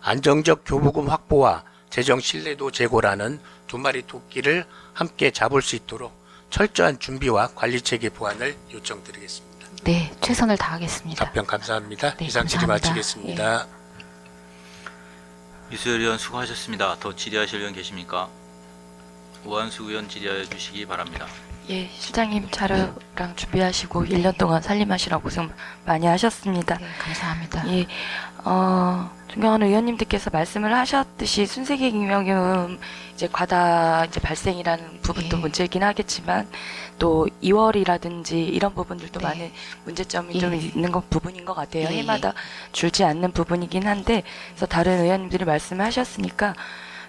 안정적 교부금 확보와 재정 신뢰도 제고라는 두 마리 토끼를 함께 잡을 수 있도록 철저한 준비와 관리체계 보완을 요청드리겠습니다. 네, 최선을 다하겠습니다. 답변 감사합니다. 네, 이상 질의 감사합니다. 마치겠습니다. 유수열 의원 수고하셨습니다. 더 질의하실 의원 계십니까? 우한수 의원 질의해 주시기 바랍니다. 예, 실장님 자료랑 준비하시고 1년 동안 살림하시라고 고생 많이 하셨습니다. 네, 감사합니다. 예, 존경하는 의원님들께서 말씀을 하셨듯이 순세계경영은 이제 과다 이제 발생이라는 부분도 예. 문제이긴 하겠지만 또 2월이라든지 이런 부분들도 네. 많은 문제점이 예. 좀 있는 부분인 것 같아요. 예. 해마다 줄지 않는 부분이긴 한데 그래서 다른 의원님들이 말씀을 하셨으니까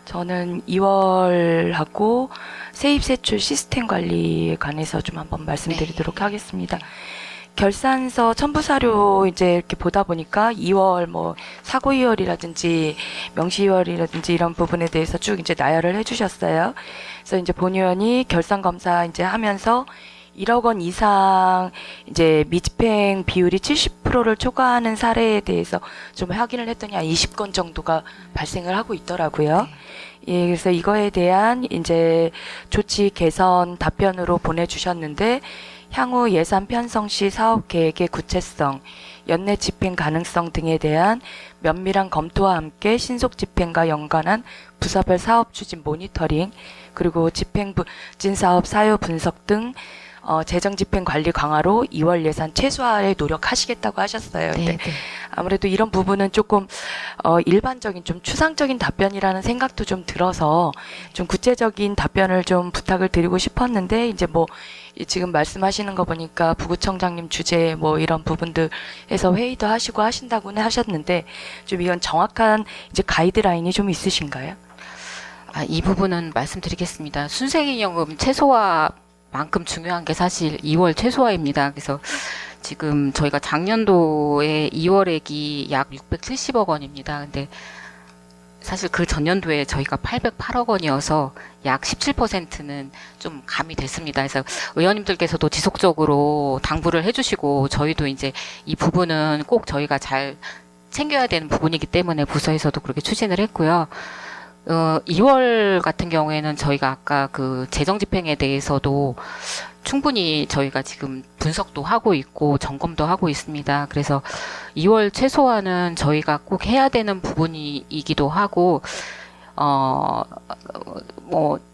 저는 2월하고 세입세출 시스템 관리에 관해서 좀 한번 말씀드리도록 하겠습니다. 결산서 첨부사료 이제 이렇게 보다 보니까 2월 사고 2월이라든지 명시 2월이라든지 이런 부분에 대해서 쭉 이제 나열을 해주셨어요. 그래서 이제 본 의원이 결산 검사 이제 하면서 1억 원 이상 이제 미집행 비율이 70%를 초과하는 사례에 대해서 좀 확인을 했더니 한 20건 정도가 발생을 하고 있더라고요. 예, 그래서 이거에 대한 이제 조치 개선 답변으로 보내주셨는데 향후 예산 편성 시 사업 계획의 구체성, 연내 집행 가능성 등에 대한 면밀한 검토와 함께 신속 집행과 연관한 부서별 사업 추진 모니터링, 그리고 집행 부진 사업 사유 분석 등 재정 집행 관리 강화로 2월 예산 최소화에 노력하시겠다고 하셨어요. 네, 근데 네. 아무래도 이런 부분은 조금 일반적인 좀 추상적인 답변이라는 생각도 좀 들어서 좀 구체적인 답변을 좀 부탁을 드리고 싶었는데 이제 지금 말씀하시는 거 보니까 부구청장님 주제 이런 부분들에서 회의도 하시고 하신다고는 하셨는데 좀 이건 정확한 이제 가이드라인이 좀 있으신가요? 이 부분은 말씀드리겠습니다. 순세기념금 최소화만큼 중요한 게 사실 2월 최소화입니다. 그래서 지금 저희가 작년도에 2월액이 약 670억 원입니다. 근데 사실 그 전년도에 저희가 808억 원이어서 약 17%는 좀 가미됐습니다. 그래서 의원님들께서도 지속적으로 당부를 해주시고 저희도 이제 이 부분은 꼭 저희가 잘 챙겨야 되는 부분이기 때문에 부서에서도 그렇게 추진을 했고요. 2월 같은 경우에는 저희가 아까 그 재정 집행에 대해서도 충분히 저희가 지금 분석도 하고 있고 점검도 하고 있습니다. 그래서 2월 최소화는 저희가 꼭 해야 되는 부분이기도 하고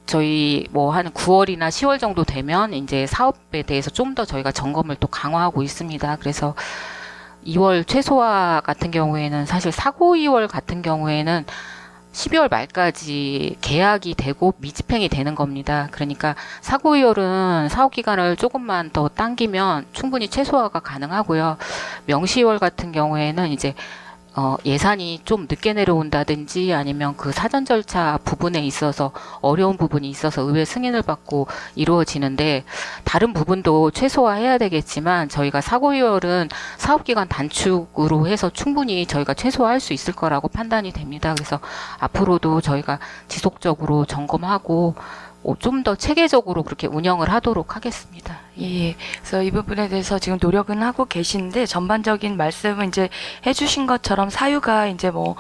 저희 한 9월이나 10월 정도 되면 이제 사업에 대해서 좀 더 저희가 점검을 또 강화하고 있습니다. 그래서 2월 최소화 같은 경우에는 사실 사고 2월 같은 경우에는 12월 말까지 계약이 되고 미집행이 되는 겁니다. 그러니까 사고이월은 사업 기간을 조금만 더 당기면 충분히 최소화가 가능하고요. 명시이월 같은 경우에는 이제 예산이 좀 늦게 내려온다든지 아니면 그 사전 절차 부분에 있어서 어려운 부분이 있어서 의회 승인을 받고 이루어지는데 다른 부분도 최소화해야 되겠지만 저희가 사고이월은 사업기간 단축으로 해서 충분히 저희가 최소화할 수 있을 거라고 판단이 됩니다. 그래서 앞으로도 저희가 지속적으로 점검하고 좀 더 체계적으로 그렇게 운영을 하도록 하겠습니다. 예, 그래서 이 부분에 대해서 지금 노력은 하고 계신데 전반적인 말씀은 이제 해주신 것처럼 사유가 이제 뭐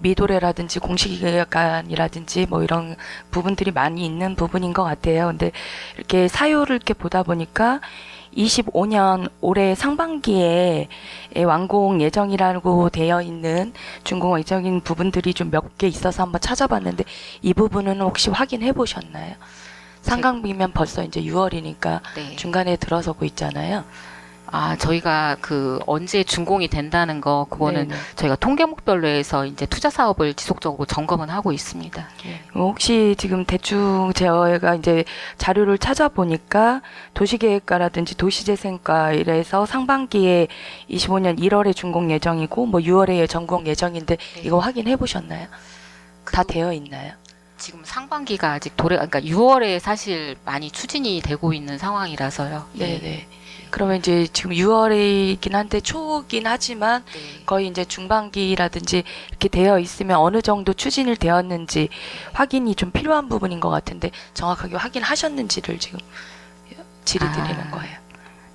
미도래라든지 공시기간이라든지 뭐 이런 부분들이 많이 있는 부분인 것 같아요. 근데 이렇게 사유를 이렇게 보다 보니까 25년 올해 상반기에 완공 예정이라고 되어 있는 준공 예정인 부분들이 좀 몇 개 있어서 한번 찾아봤는데 이 부분은 혹시 확인해 보셨나요? 상반기면 벌써 이제 6월이니까 네. 중간에 들어서고 있잖아요. 저희가 언제 준공이 된다는 거, 그거는 네네. 저희가 통계목별로 해서 이제 투자 사업을 지속적으로 점검은 하고 있습니다. 예. 혹시 지금 대충 제가 이제 자료를 찾아보니까 도시계획과라든지 도시재생과 이래서 상반기에 25년 1월에 준공 예정이고 뭐 6월에 전공 예정인데 이거 확인해 보셨나요? 다 되어 있나요? 지금 상반기가 아직 그러니까 6월에 사실 많이 추진이 되고 있는 상황이라서요. 예. 네네. 그러면 이제 지금 6월이긴 한데 초긴 하지만 네. 거의 이제 중반기라든지 이렇게 되어 있으면 어느 정도 추진이 되었는지 확인이 좀 필요한 부분인 것 같은데 정확하게 확인하셨는지를 지금 질의드리는 거예요.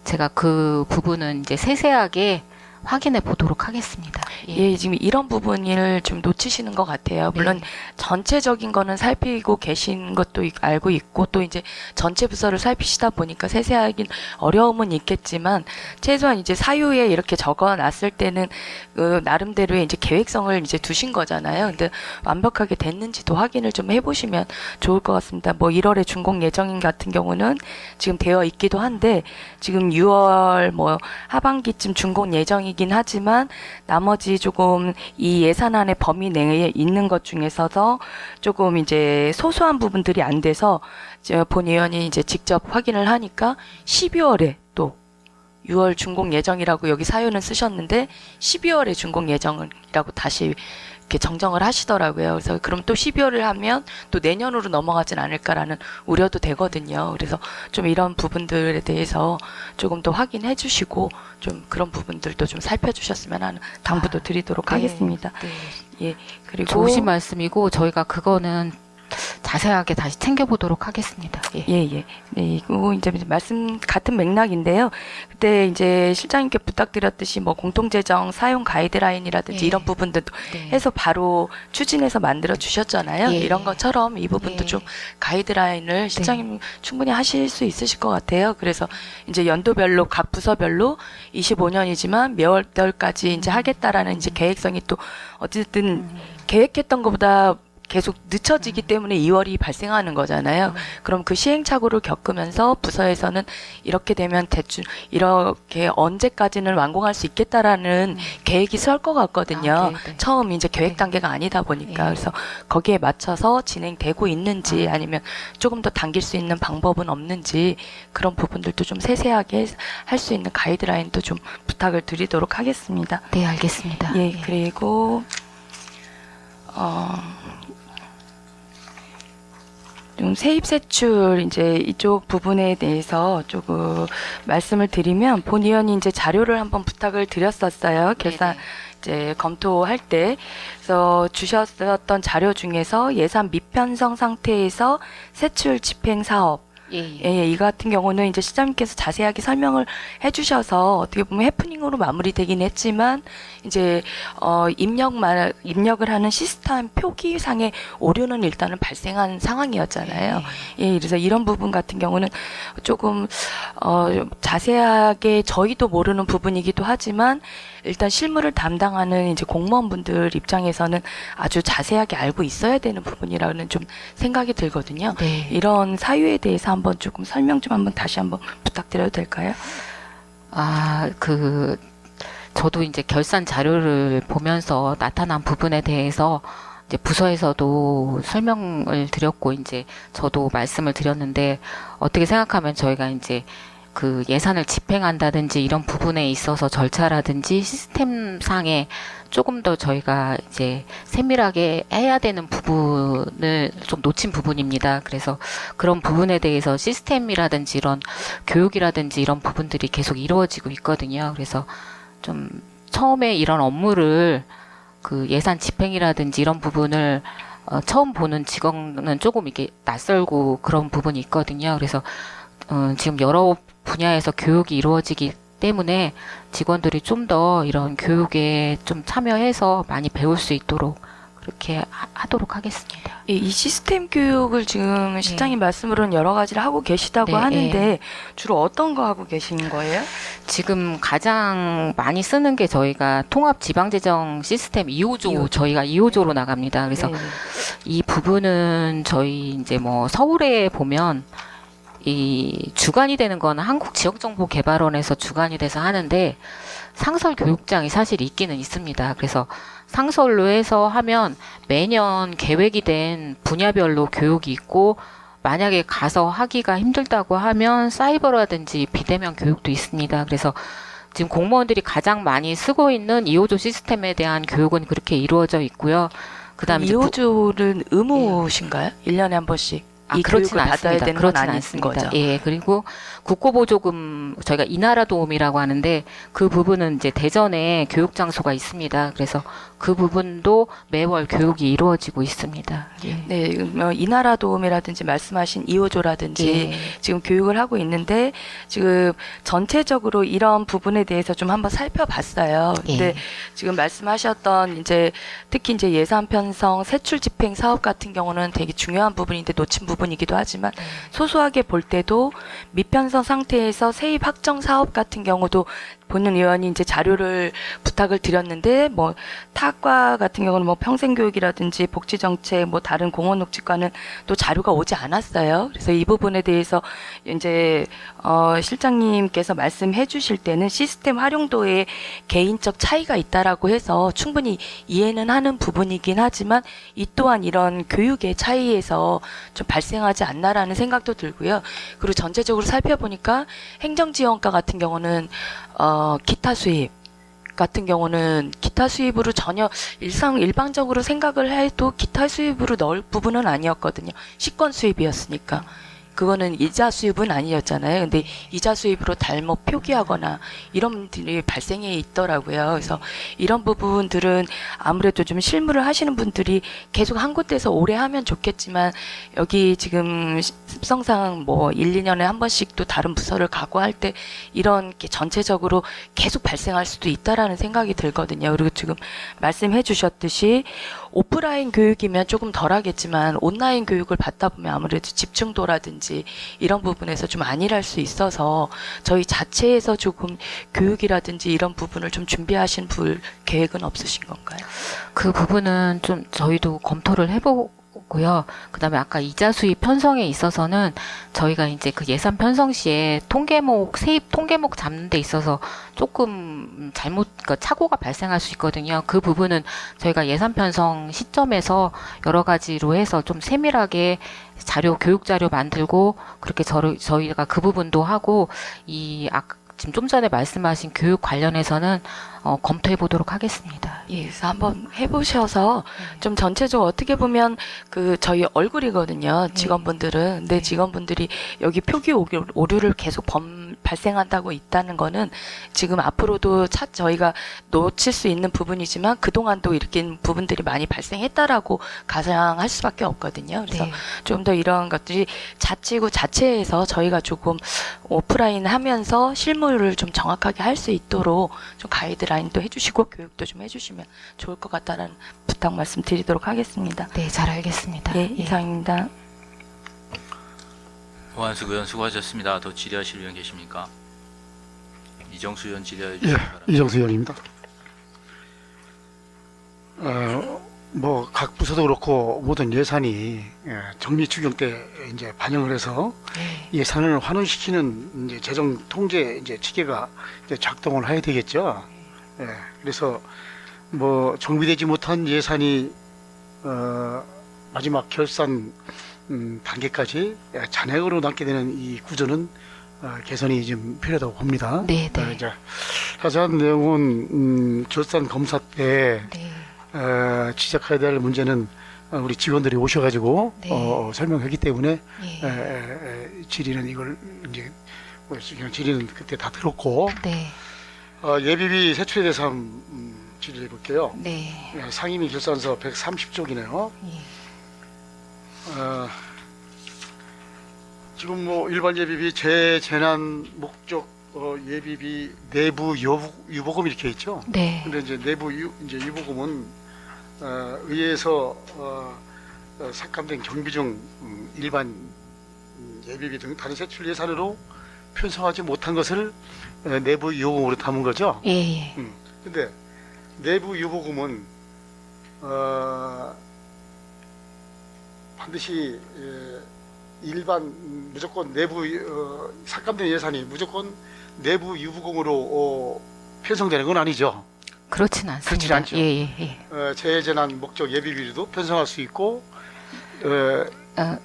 제가 그 부분은 이제 세세하게 확인해 보도록 하겠습니다. 예, 지금 이런 부분을 좀 놓치시는 것 같아요. 물론 네. 전체적인 거는 살피고 계신 것도 알고 있고 또 이제 전체 부서를 살피시다 보니까 세세하긴 어려움은 있겠지만 최소한 이제 사유에 이렇게 적어놨을 때는 나름대로의 이제 계획성을 이제 두신 거잖아요. 근데 완벽하게 됐는지도 확인을 좀 해보시면 좋을 것 같습니다. 뭐 1월에 준공 예정인 같은 경우는 지금 되어 있기도 한데 지금 6월 뭐 하반기쯤 준공 예정이긴 하지만 나머지 조금 이 예산안의 범위 내에 있는 것 중에서도 조금 이제 소소한 부분들이 안 돼서 본 의원이 이제 직접 확인을 하니까 12월에 또 6월 준공 예정이라고 여기 사유는 쓰셨는데 12월에 준공 예정이라고 다시 이렇게 정정을 하시더라고요. 그래서 그럼 또 12월을 하면 또 내년으로 넘어가진 않을까라는 우려도 되거든요. 그래서 좀 이런 부분들에 대해서 조금 더 확인해 주시고 좀 그런 부분들도 좀 살펴주셨으면 하는 당부도 드리도록 네. 하겠습니다. 네. 예, 그리고 좋으신 말씀이고 저희가 그거는 자세하게 다시 챙겨보도록 하겠습니다. 예. 예. 네, 이거 이제 말씀 같은 맥락인데요. 그때 이제 실장님께 부탁드렸듯이 뭐 공통재정 사용 가이드라인이라든지 예. 이런 부분들도 네. 해서 바로 추진해서 만들어 주셨잖아요. 예. 이런 것처럼 이 부분도 예. 좀 가이드라인을 실장님 충분히 하실 수 있으실 것 같아요. 그래서 이제 연도별로 각 부서별로 25년이지만 몇 월까지 이제 하겠다라는 이제 계획성이 또 어쨌든 계획했던 것보다 계속 늦춰지기 때문에 2월이 발생하는 거잖아요. 그럼 그 시행착오를 겪으면서 부서에서는 이렇게 되면 대충 이렇게 언제까지는 완공할 수 있겠다라는 계획이 설 것 같거든요. 네. 처음 이제 계획 네. 단계가 아니다 보니까. 네. 그래서 거기에 맞춰서 진행되고 있는지 아니면 조금 더 당길 수 있는 방법은 없는지 그런 부분들도 좀 세세하게 할 수 있는 가이드라인도 좀 부탁을 드리도록 하겠습니다. 네, 알겠습니다. 예, 그리고 좀 세입세출 이제 이쪽 부분에 대해서 조금 말씀을 드리면 본 의원이 이제 자료를 한번 부탁을 드렸었어요. 결산 이제 검토할 때 그래서 주셨었던 자료 중에서 예산 미편성 상태에서 세출 집행 사업 예, 이 같은 경우는 이제 시장님께서 자세하게 설명을 해주셔서 어떻게 보면 해프닝으로 마무리되긴 했지만 이제 입력을 하는 시스템 표기상의 오류는 일단은 발생한 상황이었잖아요. 예, 그래서 이런 부분 같은 경우는 조금 자세하게 저희도 모르는 부분이기도 하지만 일단 실무를 담당하는 이제 공무원분들 입장에서는 아주 자세하게 알고 있어야 되는 부분이라는 좀 생각이 들거든요. 네. 이런 사유에 대해서 한번 조금 설명 좀 한번 다시 한번 부탁드려도 될까요? 저도 이제 결산 자료를 보면서 나타난 부분에 대해서 이제 부서에서도 설명을 드렸고 이제 저도 말씀을 드렸는데 어떻게 생각하면 저희가 이제 그 예산을 집행한다든지 이런 부분에 있어서 절차라든지 시스템상에 조금 더 저희가 이제 세밀하게 해야 되는 부분을 좀 놓친 부분입니다. 그래서 그런 부분에 대해서 시스템이라든지 이런 교육이라든지 이런 부분들이 계속 이루어지고 있거든요. 그래서 좀 처음에 이런 업무를 그 예산 집행이라든지 이런 부분을 처음 보는 직원은 조금 이게 낯설고 그런 부분이 있거든요. 그래서 지금 여러 분야에서 교육이 이루어지기 때문에 직원들이 좀 더 이런 교육에 좀 참여해서 많이 배울 수 있도록 그렇게 하도록 하겠습니다. 이 시스템 교육을 지금 실장님 말씀으로는 여러 가지를 하고 계시다고 네, 하는데 네. 주로 어떤 거 하고 계시는 거예요? 지금 가장 많이 쓰는 게 저희가 통합지방재정 시스템 2호조, 저희가 2호조로 나갑니다. 그래서 네. 이 부분은 저희 이제 뭐 서울에 보면 이 주관이 되는 건 한국지역정보개발원에서 주관이 돼서 하는데 상설 교육장이 사실 있기는 있습니다. 그래서 상설로 해서 하면 매년 계획이 된 분야별로 교육이 있고 만약에 가서 하기가 힘들다고 하면 사이버라든지 비대면 교육도 있습니다. 그래서 지금 공무원들이 가장 많이 쓰고 있는 2호조 시스템에 대한 교육은 그렇게 이루어져 있고요. 그다음에 이제 2호조는 의무신가요? 1년에 한 번씩? 이 그렇진 교육을 받아야 않습니다. 되는 건 그렇진 아닌 않습니다. 거죠. 예, 그리고 국고보조금 저희가 이나라 도움이라고 하는데 그 부분은 이제 대전에 교육 장소가 있습니다. 그래서 그 부분도 매월 교육이 이루어지고 있습니다. 예. 네, 이 나라 도움이라든지 말씀하신 2호조라든지 예. 지금 교육을 하고 있는데 지금 전체적으로 이런 부분에 대해서 좀 한번 살펴봤어요. 근데 예. 지금 말씀하셨던 이제 특히 이제 예산 편성, 세출 집행 사업 같은 경우는 되게 중요한 부분인데 놓친 부분이기도 하지만 소소하게 볼 때도 미편성 상태에서 세입 확정 사업 같은 경우도 본인 의원이 이제 자료를 부탁을 드렸는데 뭐 타과 같은 경우는 뭐 평생교육이라든지 복지정책 뭐 다른 공원녹지과는 또 자료가 오지 않았어요. 그래서 이 부분에 대해서 이제 실장님께서 말씀해 주실 때는 시스템 활용도에 개인적 차이가 있다라고 해서 충분히 이해는 하는 부분이긴 하지만 이 또한 이런 교육의 차이에서 좀 발생하지 않나라는 생각도 들고요. 그리고 전체적으로 살펴보니까 행정지원과 같은 경우는 기타 수입 같은 경우는 기타 수입으로 전혀 일방적으로 생각을 해도 기타 수입으로 넣을 부분은 아니었거든요. 시권 수입이었으니까. 그거는 이자 수입은 아니었잖아요. 근데 이자 수입으로 잘못 표기하거나 이런 분들이 발생해 있더라고요. 그래서 이런 부분들은 아무래도 좀 실무를 하시는 분들이 계속 한 곳에서 오래 하면 좋겠지만 여기 지금 습성상 뭐 1, 2년에 한 번씩 또 다른 부서를 가고 할 때 이런 게 전체적으로 계속 발생할 수도 있다라는 생각이 들거든요. 그리고 지금 말씀해 주셨듯이 오프라인 교육이면 조금 덜 하겠지만 온라인 교육을 받다 보면 아무래도 집중도라든지 이런 부분에서 좀 안일할 수 있어서 저희 자체에서 조금 교육이라든지 이런 부분을 좀 준비하신 계획은 없으신 건가요? 그 부분은 좀 저희도 검토를 해보고요. 그다음에 아까 이자 수입 편성에 있어서는 저희가 이제 그 예산 편성 시에 세입 통계목 잡는 데 있어서 조금 그러니까 착오가 발생할 수 있거든요. 그 부분은 저희가 예산 편성 시점에서 여러 가지로 해서 좀 세밀하게 교육 자료 만들고 그렇게 저희가 그 부분도 하고 지금 좀 전에 말씀하신 교육 관련해서는 검토해 보도록 하겠습니다. 예, 그래서 한번 해보셔서 좀 전체적으로 어떻게 보면 그 저희 얼굴이거든요. 직원분들은. 근데 직원분들이 여기 표기 오류를 계속 발생한다고 있다는 거는 지금 앞으로도 저희가 놓칠 수 있는 부분이지만 그동안도 이렇게 부분들이 많이 발생했다라고 가상할 수밖에 없거든요. 그래서 네. 좀 더 이런 것들이 자치구 자체에서 저희가 조금 오프라인 하면서 실무를 좀 정확하게 할 수 있도록 좀 가이드라인도 해주시고 교육도 좀 해주시면 좋을 것 같다는 부탁 말씀드리도록 하겠습니다. 네, 잘 알겠습니다. 예, 이상입니다. 오한숙 의원 수고하셨습니다. 더 질의하실 의원 계십니까? 이정수 의원 질의해 주시기 예, 바랍니다. 이정수 의원입니다. 뭐 각 부서도 그렇고 모든 예산이 정리 추경 때 이제 반영을 해서 예산을 환원시키는 이제 재정 통제 이제 체계가 이제 작동을 해야 되겠죠. 예, 그래서 뭐 정비되지 못한 예산이 마지막 결산 단계까지 잔액으로 남게 되는 이 구조는 개선이 좀 필요하다고 봅니다. 네, 네. 이제 자세한 내용은 결산 검사 때 네. 지적해야 될 문제는 우리 직원들이 오셔가지고 네. 설명하기 때문에 예. 질의는 이걸 이제 그냥 질의는 그때 다 들었고 네. 예비비 세출에 대해서 한번 질의해 볼게요. 네. 상임위 결산서 130쪽이네요. 예. 지금 뭐 일반 예비비 재재난 목적 예비비 내부 유보금 이렇게 있죠. 네. 근데 이제 내부 이제 유보금은 의회에서 삭감된 경비 중 일반 예비비 등 다른 세출 예산으로 편성하지 못한 것을 내부 유보금으로 담은 거죠. 예, 예. 근데 내부 유보금은 반드시 일반 무조건 내부 삭감된 예산이 무조건 내부 유보금으로 편성되는 건 아니죠. 그렇진 않습니다. 그렇진 않죠. 예, 예, 예. 재재난 목적 예비비로도 편성할 수 있고 그러니까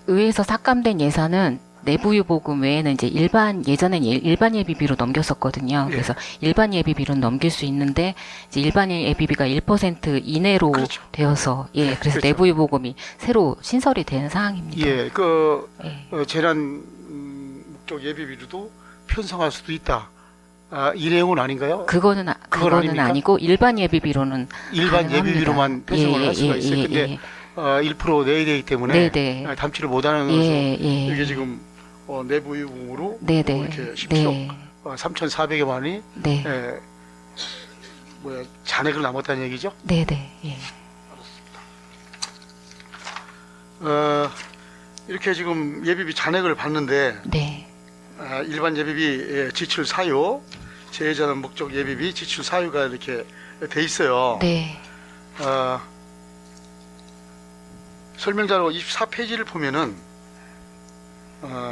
의회에서 삭감된 예산은 내부 유보금 외에는 이제 예전엔 일반 예비비로 넘겼었거든요. 예. 그래서 일반 예비비로 넘길 수 있는데 이제 일반 예비비가 1% 이내로 그렇죠. 되어서 그래서 그렇죠. 내부 유보금이 새로 신설이 된 사항입니다. 예, 예. 재난 목적 예비비로도 편성할 수도 있다. 이 내용은 아닌가요? 그거는 아닙니까? 아니고 일반 예비비로는 일반 가능합니다. 예비비로만 편성을 할 수가 있어요. 근데 1% 내야 되기 때문에 네네. 담치를 못하는 것은 예, 예. 이게 지금 내부 유보금으로 네네. 이렇게 17억 네. 3,400여 원이 네. 잔액을 남았다는 얘기죠. 네네. 예. 이렇게 지금 예비비 잔액을 봤는데 네. 일반 예비비 지출 사유, 재재난 목적 예비비 지출 사유가 이렇게 돼 있어요. 네. 설명자료 24페이지를 보면은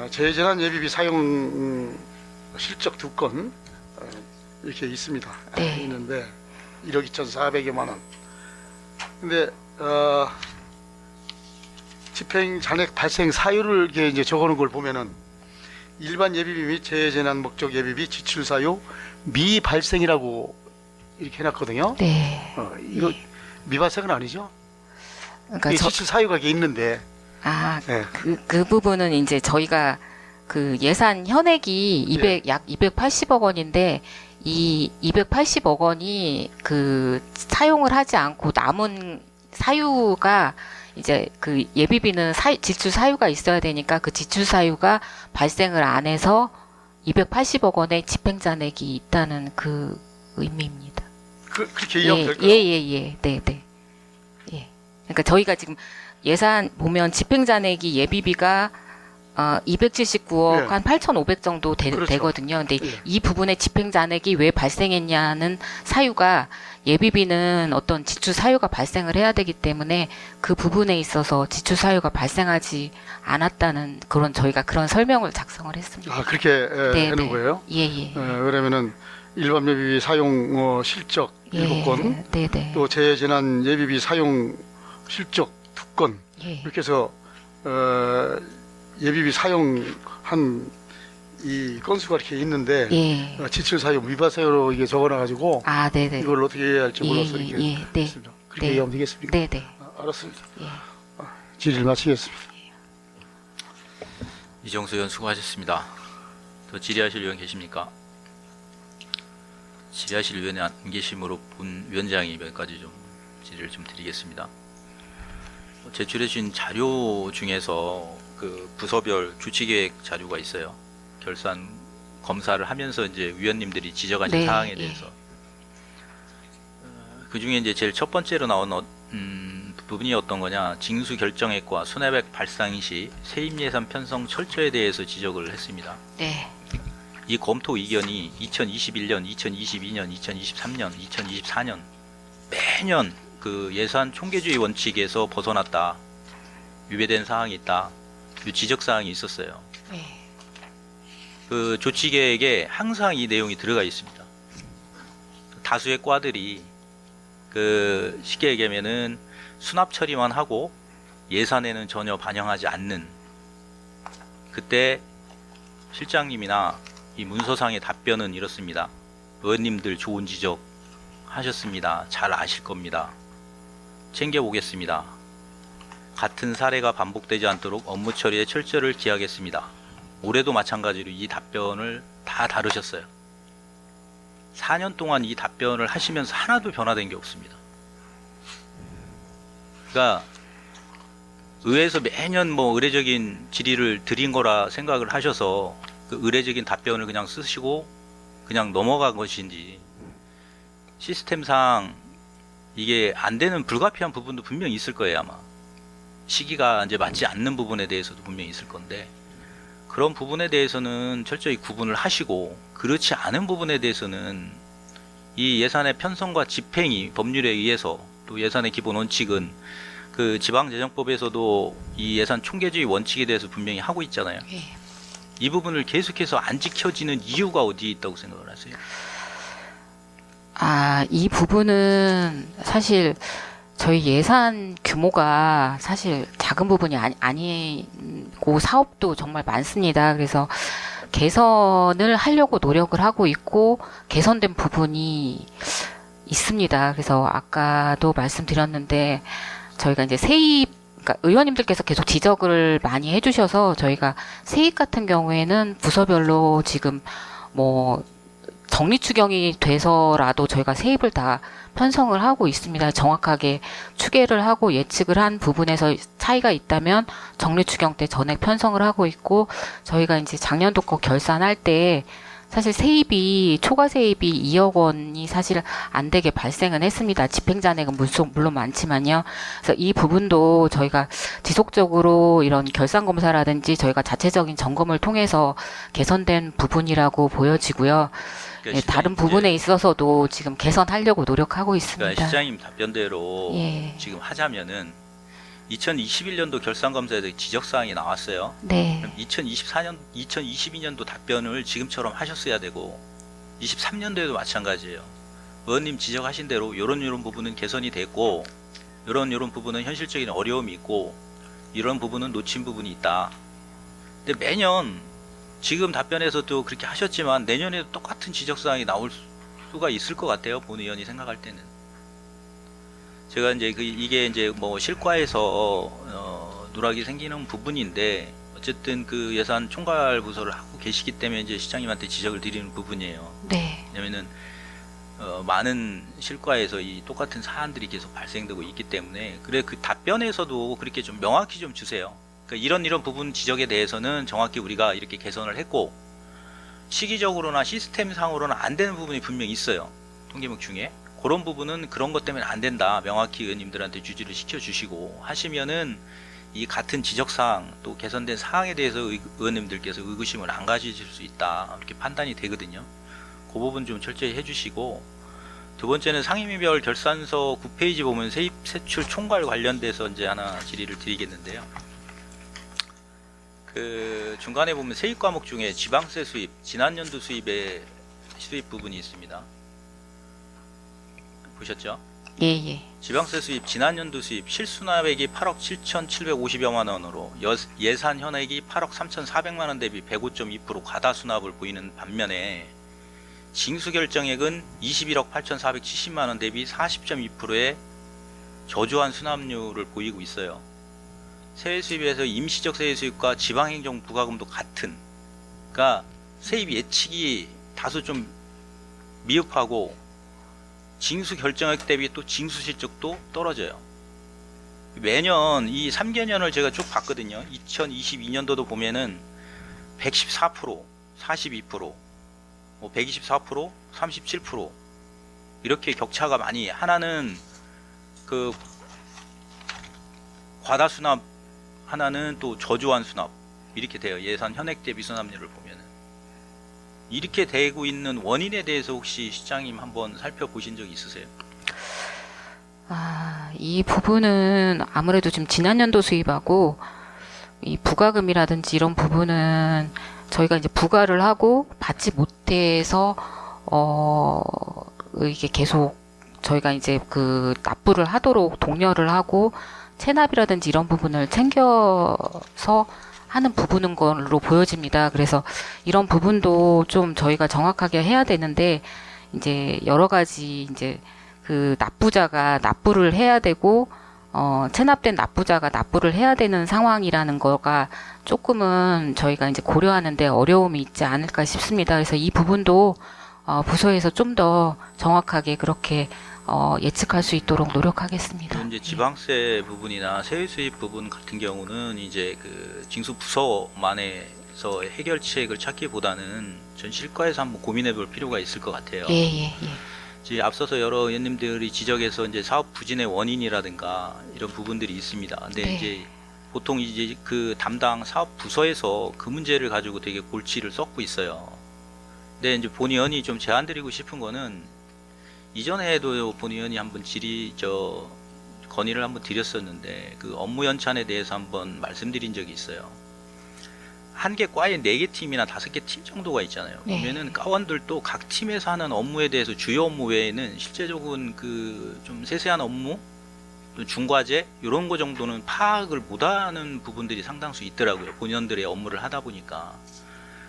재재난 예비비 사용 실적 2건 이렇게 있습니다. 네. 있는데 1억 2,400여만 원. 근데 집행 잔액 발생 사유를 이렇게 이제 적어놓은 걸 보면은 일반 예비비 및 재재난 목적 예비비 지출 사유 미발생이라고 이렇게 해놨거든요. 네. 이거 미발생은 아니죠? 그러니까 이 지출 사유가 이게 있는데. 네. 그 부분은 이제 저희가 그 예산 현액이 약 280억 원인데 이 280억 원이 그 사용을 하지 않고 남은 사유가 이제 그 예비비는 지출 사유가 있어야 되니까 그 지출 사유가 발생을 안 해서 280억 원의 집행 잔액이 있다는 그 의미입니다. 그렇게 이해하면 될까요? 예. 네. 예. 그러니까 저희가 지금 예산 보면 집행 잔액이 예비비가 279억 예. 한 8,500 정도 그렇죠. 되거든요. 근데 예. 이 부분의 집행 잔액이 왜 발생했냐는 사유가 예비비는 어떤 지출 사유가 발생을 해야 되기 때문에 그 부분에 있어서 지출 사유가 발생하지 않았다는 저희가 그런 설명을 작성을 했습니다. 그렇게 하는 거예요? 예. 그러면은 일반 예비비 사용 실적 7건, 네네. 또 재재난 예비비 사용 실적 2건 예. 이렇게 해서 예비비 사용한 이 건수가 이렇게 있는데 예. 지출 사유 미발생으로 이게 적어놔가지고 네네. 이걸 어떻게 해야 할지 몰라서 이렇게 네. 했습니다. 그렇게 네. 얘기하면 되겠습니까? 네네. 알았습니다. 예. 질의를 마치겠습니다. 이정수 의원 수고하셨습니다. 더 질의하실 의원 계십니까? 질의하실 의원이 안 계심으로 본 위원장이 몇 가지 좀 질의를 좀 드리겠습니다. 제출해 주신 자료 중에서 그 부서별 주치계획 자료가 있어요. 결산 검사를 하면서 이제 위원님들이 지적하신 네, 사항에 예. 대해서 그 중에 이제 제일 첫 번째로 나온 부분이 어떤 거냐, 징수 결정액과 손해배액 발생 시 세입 예산 편성 철저에 대해서 지적을 했습니다. 네. 이 검토 의견이 2021년, 2022년, 2023년, 2024년 매년 그 예산 총계주의 원칙에서 벗어났다, 위배된 사항이 있다, 이 지적 사항이 있었어요. 네. 그 조치계획에 항상 이 내용이 들어가 있습니다. 다수의 과들이 그 쉽게 얘기하면은 수납 처리만 하고 예산에는 전혀 반영하지 않는, 그때 실장님이나 이 문서상의 답변은 이렇습니다. 의원님들 좋은 지적 하셨습니다. 잘 아실 겁니다. 챙겨보겠습니다. 같은 사례가 반복되지 않도록 업무 처리에 철저를 기하겠습니다. 올해도 마찬가지로 이 답변을 다 다루셨어요. 4년 동안 이 답변을 하시면서 하나도 변화된 게 없습니다. 그러니까 의회에서 매년 뭐 의례적인 질의를 드린 거라 생각을 하셔서 그 의례적인 답변을 그냥 쓰시고 그냥 넘어간 것인지, 시스템상 이게 안 되는 불가피한 부분도 분명히 있을 거예요. 아마 시기가 이제 맞지 않는 부분에 대해서도 분명히 있을 건데, 그런 부분에 대해서는 철저히 구분을 하시고, 그렇지 않은 부분에 대해서는 이 예산의 편성과 집행이 법률에 의해서, 또 예산의 기본 원칙은 그 지방재정법에서도 이 예산 총계주의 원칙에 대해서 분명히 하고 있잖아요. 예. 이 부분을 계속해서 안 지켜지는 이유가 어디에 있다고 생각을 하세요? 이 부분은 사실 저희 예산 규모가 사실 작은 부분이 아니고 사업도 정말 많습니다. 그래서 개선을 하려고 노력을 하고 있고 개선된 부분이 있습니다. 그래서 아까도 말씀드렸는데 저희가 이제 세입, 그러니까 의원님들께서 계속 지적을 많이 해주셔서 저희가 세입 같은 경우에는 부서별로 지금 뭐 정리 추경이 돼서라도 저희가 세입을 다 편성을 하고 있습니다. 정확하게 추계를 하고 예측을 한 부분에서 차이가 있다면 정리 추경 때 전액 편성을 하고 있고, 저희가 이제 작년도 거 결산할 때 사실 세입이 초과 세입이 2억 원이 사실 안 되게 발생은 했습니다. 집행잔액은 물론 많지만요. 그래서 이 부분도 저희가 지속적으로 이런 결산 검사라든지 저희가 자체적인 점검을 통해서 개선된 부분이라고 보여지고요. 그러니까 다른 부분에 있어서도 지금 개선하려고 노력하고 있습니다. 그러니까 시장님 답변대로 예. 지금 하자면은 2021년도 결산검사에서 지적사항이 나왔어요. 네. 그럼 2022년도 답변을 지금처럼 하셨어야 되고, 23년도에도 마찬가지예요. 의원님 지적하신 대로 이런 부분은 개선이 됐고, 이런 부분은 현실적인 어려움이 있고, 이런 부분은 놓친 부분이 있다. 근데 매년 지금 답변에서도 그렇게 하셨지만 내년에도 똑같은 지적사항이 나올 수가 있을 것 같아요. 본 의원이 생각할 때는. 제가 이제 이게 이제 뭐 실과에서 누락이 생기는 부분인데, 어쨌든 그 예산 총괄 부서를 하고 계시기 때문에 이제 시장님한테 지적을 드리는 부분이에요. 네. 왜냐면은 많은 실과에서 이 똑같은 사안들이 계속 발생되고 있기 때문에, 그래 그 답변에서도 그렇게 좀 명확히 좀 주세요. 그러니까 이런 부분 지적에 대해서는 정확히 우리가 이렇게 개선을 했고, 시기적으로나 시스템상으로는 안 되는 부분이 분명히 있어요. 통계목 중에. 그런 부분은 그런 것 때문에 안 된다. 명확히 의원님들한테 주지를 시켜주시고 하시면은 이 같은 지적사항 또 개선된 사항에 대해서 의원님들께서 의구심을 안 가지실 수 있다. 이렇게 판단이 되거든요. 그 부분 좀 철저히 해주시고, 두 번째는 상임위별 결산서 9페이지 보면 세입 세출 총괄 관련돼서 이제 하나 질의를 드리겠는데요. 그 중간에 보면 세입 과목 중에 지방세 수입, 지난 연도 수입의 수입 부분이 있습니다. 보셨죠? 예. 지방세 수입 지난 연도 수입 실수납액이 8억 7,750여만 원으로 예산 현액이 8억 3,400만 원 대비 105.2% 과다 수납을 보이는 반면에 징수 결정액은 21억 8,470만 원 대비 40.2%의 저조한 수납률을 보이고 있어요. 세외 수입에서 임시적 세외 수입과 지방행정 부과금도 같은, 그러니까 세입 예측이 다소 좀 미흡하고 징수 결정액 대비 또 징수 실적도 떨어져요. 매년 이 3개년을 제가 쭉 봤거든요. 2022년도도 보면은 114%, 42%, 124%, 37% 이렇게 격차가 많이, 하나는 그 과다 수납, 하나는 또 저조한 수납, 이렇게 돼요. 예산 현액 대비 수납률을 보면은. 이렇게 되고 있는 원인에 대해서 혹시 시장님 한번 살펴보신 적 있으세요? 이 부분은 아무래도 지금 지난 연도 수입하고 이 부과금이라든지 이런 부분은 저희가 이제 부과를 하고 받지 못해서 이게 계속 저희가 이제 그 납부를 하도록 독려를 하고 체납이라든지 이런 부분을 챙겨서 하는 부분인 걸로 보여집니다. 그래서 이런 부분도 좀 저희가 정확하게 해야 되는데 이제 여러 가지 이제 그 납부자가 납부를 해야 되고 체납된 납부자가 납부를 해야 되는 상황이라는 거가 조금은 저희가 이제 고려하는데 어려움이 있지 않을까 싶습니다. 그래서 이 부분도 부서에서 좀 더 정확하게 그렇게 예측할 수 있도록 노력하겠습니다. 이제 지방세 부분이나 세율 수입 부분 같은 경우는 이제 그 징수 부서만에서 해결책을 찾기보다는 전 실과에서 한번 고민해볼 필요가 있을 것 같아요. 예. 이제 앞서서 여러 의원님들이 지적해서 이제 사업 부진의 원인이라든가 이런 부분들이 있습니다. 근데 네. 이제 보통 이제 그 담당 사업 부서에서 그 문제를 가지고 되게 골치를 썩고 있어요. 근데 이제 본 의원이 좀 제안드리고 싶은 거는 이전에도 본 의원이 한번 건의를 한번 드렸었는데 그 업무 연찬에 대해서 한번 말씀드린 적이 있어요. 한 개 과에 4개 팀이나 5개 팀 정도가 있잖아요. 네. 그러면은 과원들도 각 팀에서 하는 업무에 대해서 주요 업무 외에는 실제적인 그 좀 세세한 업무, 또 중과제 이런 거 정도는 파악을 못하는 부분들이 상당수 있더라고요. 본연들의 업무를 하다 보니까.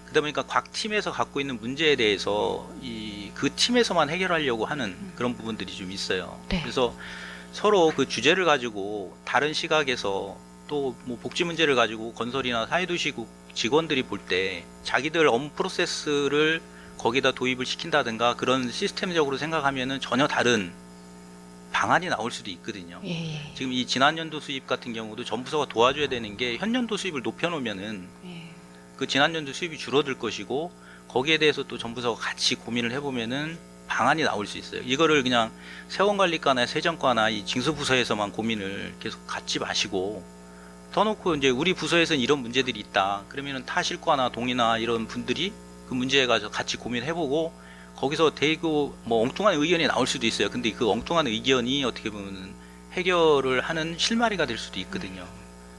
그러다 보니까 각 팀에서 갖고 있는 문제에 대해서 그 팀에서만 해결하려고 하는 그런 부분들이 좀 있어요. 네. 그래서 서로 그 주제를 가지고 다른 시각에서 또 뭐 복지 문제를 가지고 건설이나 사회도시국 직원들이 볼 때 자기들 업무 프로세스를 거기다 도입을 시킨다든가 그런 시스템적으로 생각하면은 전혀 다른 방안이 나올 수도 있거든요. 예. 지금 이 지난 연도 수입 같은 경우도 전부서가 도와줘야 되는 게 현 연도 수입을 높여놓으면은 그 지난 연도 수입이 줄어들 것이고 거기에 대해서 또 전부서가 같이 고민을 해보면은 방안이 나올 수 있어요. 이거를 그냥 세원관리과나 세정과나 이 징수부서에서만 고민을 계속 갖지 마시고 더 놓고 이제 우리 부서에서는 이런 문제들이 있다. 그러면은 타 실과나 동이나 이런 분들이 그 문제에 가서 같이 고민해보고 거기서 대고 뭐 엉뚱한 의견이 나올 수도 있어요. 근데 그 엉뚱한 의견이 어떻게 보면 해결을 하는 실마리가 될 수도 있거든요.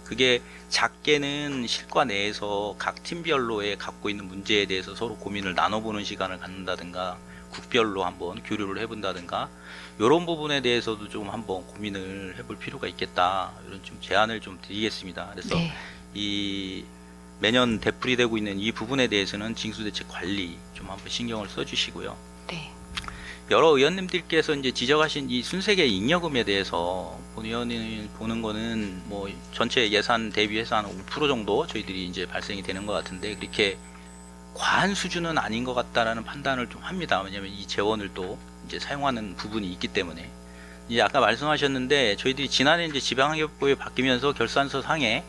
그게 작게는 실과 내에서 각 팀별로의 갖고 있는 문제에 대해서 서로 고민을 나눠보는 시간을 갖는다든가 국별로 한번 교류를 해본다든가 이런 부분에 대해서도 좀 한번 고민을 해볼 필요가 있겠다. 이런 좀 제안을 좀 드리겠습니다. 그래서 네. 이 매년 되풀이되고 있는 이 부분에 대해서는 징수대책 관리 좀 한번 신경을 써주시고요. 네. 여러 의원님들께서 이제 지적하신 이 순세계 잉여금에 대해서 본 의원이 보는 거는 뭐 전체 예산 대비해서 한 5% 정도 저희들이 이제 발생이 되는 것 같은데 그렇게 과한 수준은 아닌 것 같다라는 판단을 좀 합니다. 왜냐하면 이 재원을 또 이제 사용하는 부분이 있기 때문에 이제 아까 말씀하셨는데 저희들이 지난해 이제 지방학교법이 바뀌면서 결산서 상에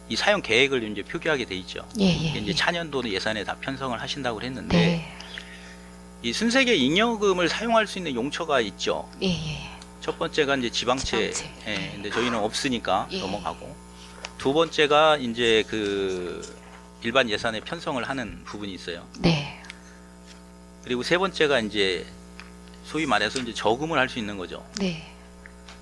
이 사용 계획을 이제 표기하게 돼 있죠. 이게 이제 차년도 예산에 다 편성을 하신다고 했는데 네. 이 순세계 잉여금을 사용할 수 있는 용처가 있죠. 첫 번째가 이제 지방채. 지방채. 예, 근데 저희는 없으니까 예. 넘어가고. 두 번째가 이제 그 일반 예산에 편성을 하는 부분이 있어요. 네. 그리고 세 번째가 이제 소위 말해서 이제 저금을 할 수 있는 거죠. 네.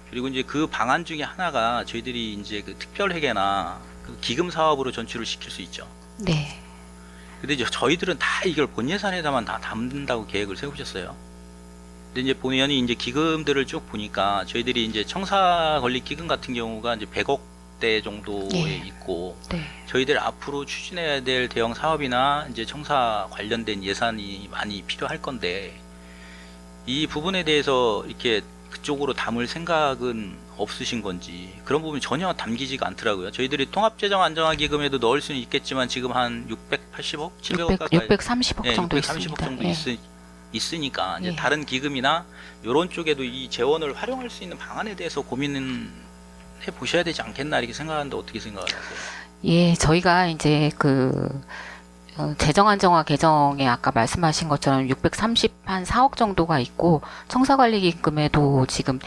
그리고 이제 그 방안 중에 하나가 저희들이 이제 그 특별회계나 그 기금 사업으로 전출을 시킬 수 있죠. 네. 근데 이제 저희들은 다 이걸 본 예산에다만 다 담는다고 계획을 세우셨어요. 근데 이제 본 의원이 이제 기금들을 쭉 보니까 저희들이 이제 청사 건립 기금 같은 경우가 이제 100억대 정도에 예. 있고 네. 저희들 앞으로 추진해야 될 대형 사업이나 이제 청사 관련된 예산이 많이 필요할 건데 이 부분에 대해서 이렇게 그쪽으로 담을 생각은 없으신 건지 그런 부분이 전혀 담기지가 않더라고요. 저희들이 통합재정안정화기금에도 넣을 수는 있겠지만 지금 한 680억, 700억 가까이 630억 정도 630억 있습니다. 정도 예. 있으니까 이제 예. 다른 기금이나 이런 쪽에도 이 재원을 활용할 수 있는 방안에 대해서 고민은 해 보셔야 되지 않겠나 이렇게 생각하는데 어떻게 생각하세요? 예, 저희가 이제 재정안정화 개정에 아까 말씀하신 것처럼 630 한 4억 정도가 있고 청사관리기금에도 지금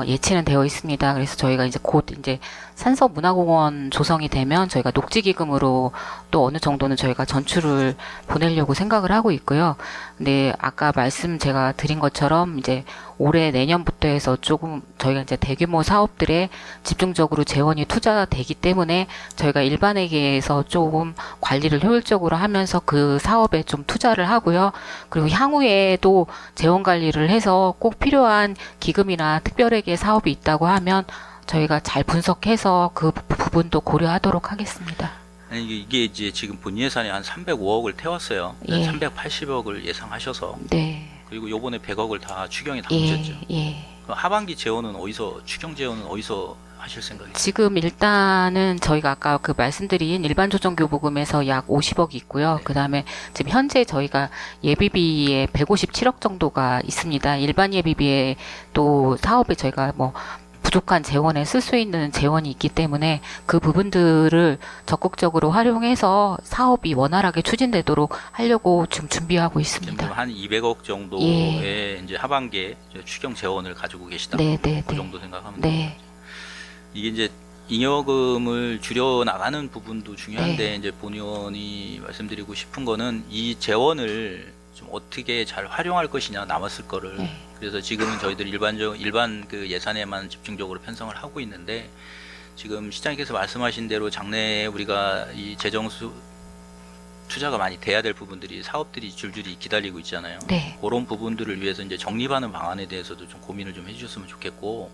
예치는 되어 있습니다. 그래서 저희가 이제 곧 이제 산서문화공원 조성이 되면 저희가 녹지기금으로 또 어느 정도는 저희가 전출을 보내려고 생각을 하고 있고요. 근데 아까 말씀 제가 드린 것처럼 이제 올해 내년부터 해서 조금 저희가 이제 대규모 사업들에 집중적으로 재원이 투자되기 때문에 저희가 일반회계에서 조금 관리를 효율적으로 하면서 그 사업에 좀 투자를 하고요. 그리고 향후에도 재원 관리를 해서 꼭 필요한 기금이나 특별회계 사업이 있다고 하면 저희가 잘 분석해서 그 부분도 고려하도록 하겠습니다. 아니, 이게 이제 지금 본 예산이 한 305억을 태웠어요. 예. 380억을 예상하셔서 네. 그리고 요번에 100억을 다 추경에 담으셨죠. 예. 그럼 하반기 재원은 추경 재원은 어디서 하실 생각이세요? 지금 일단은 저희가 아까 그 말씀드린 일반조정교부금에서 약 50억이 있고요. 네. 그 다음에 지금 현재 저희가 예비비에 157억 정도가 있습니다. 일반 예비비에 또 사업에 저희가 뭐 부족한 재원에 쓸 수 있는 재원이 있기 때문에 그 부분들을 적극적으로 활용해서 사업이 원활하게 추진되도록 하려고 지금 준비하고 지금 있습니다. 한 200억 정도의 이제 하반기에 이제 추경 재원을 가지고 계시다. 네, 네, 그 네. 정도 생각하면 네. 됩니다. 이게 이제 잉여금을 줄여 나가는 부분도 중요한데 네. 이제 본 의원이 말씀드리고 싶은 거는 이 재원을 좀 어떻게 잘 활용할 것이냐 남았을 거를. 네. 그래서 지금은 저희들 일반 그 예산에만 집중적으로 편성을 하고 있는데 지금 시장님께서 말씀하신 대로 장래에 우리가 이 투자가 많이 돼야 될 부분들이 사업들이 줄줄이 기다리고 있잖아요. 네. 그런 부분들을 위해서 이제 적립하는 방안에 대해서도 좀 고민을 좀 해주셨으면 좋겠고,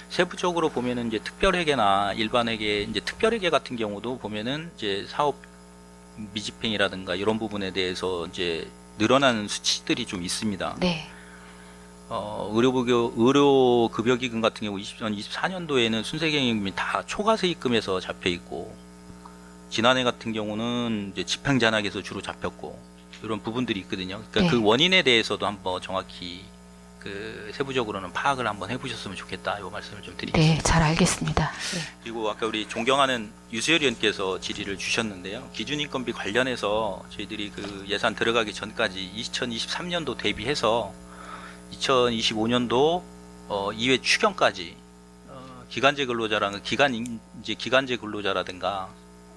세부적으로 보면은 이제 특별회계나 일반회계, 이제 특별회계 같은 경우도 보면은 이제 사업 미집행이라든가 이런 부분에 대해서 이제 늘어나는 수치들이 좀 있습니다. 네. 의료급여기금 같은 경우 2024년도에는 순세경임이 다 초과세입금에서 잡혀 있고, 지난해 같은 경우는 이제 집행잔액에서 주로 잡혔고, 이런 부분들이 있거든요. 그러니까 네. 그 원인에 대해서도 한번 정확히 그 세부적으로는 파악을 한번 해보셨으면 좋겠다. 이 말씀을 좀 드리겠습니다. 네, 잘 알겠습니다. 네. 그리고 아까 우리 존경하는 유수열 의원께서 질의를 주셨는데요. 기준인건비 관련해서 저희들이 그 예산 들어가기 전까지 2023년도 대비해서 2025년도 2회 추경까지 기간제 근로자라는 기간제 근로자라든가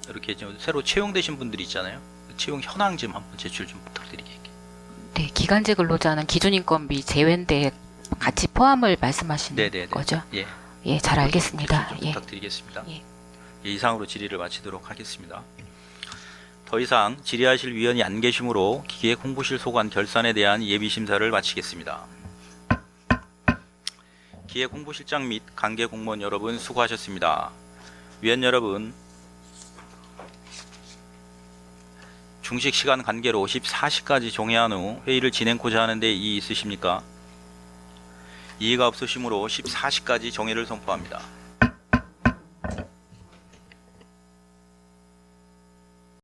이렇게 좀 새로 채용되신 분들이 있잖아요. 그 채용 현황 좀 한번 제출 좀 부탁드리겠습니다. 네, 기간제 근로자는 기준인건비 제외인데 같이 포함을 말씀하시는 네네네. 거죠? 예, 예, 잘 알겠습니다. 제출 좀 예. 부탁드리겠습니다. 예. 예, 이상으로 질의를 마치도록 하겠습니다. 더 이상 질의하실 위원이 안 계시므로 기획홍보실 소관 결산에 대한 예비심사를 마치겠습니다. 기획홍보실장 및 관계 공무원 여러분 수고하셨습니다. 위원 여러분, 중식 시간 관계로 14시까지 종회한 후 회의를 진행코자 하는데 이의 있으십니까? 이의가 없으시므로 14시까지 종회를 선포합니다.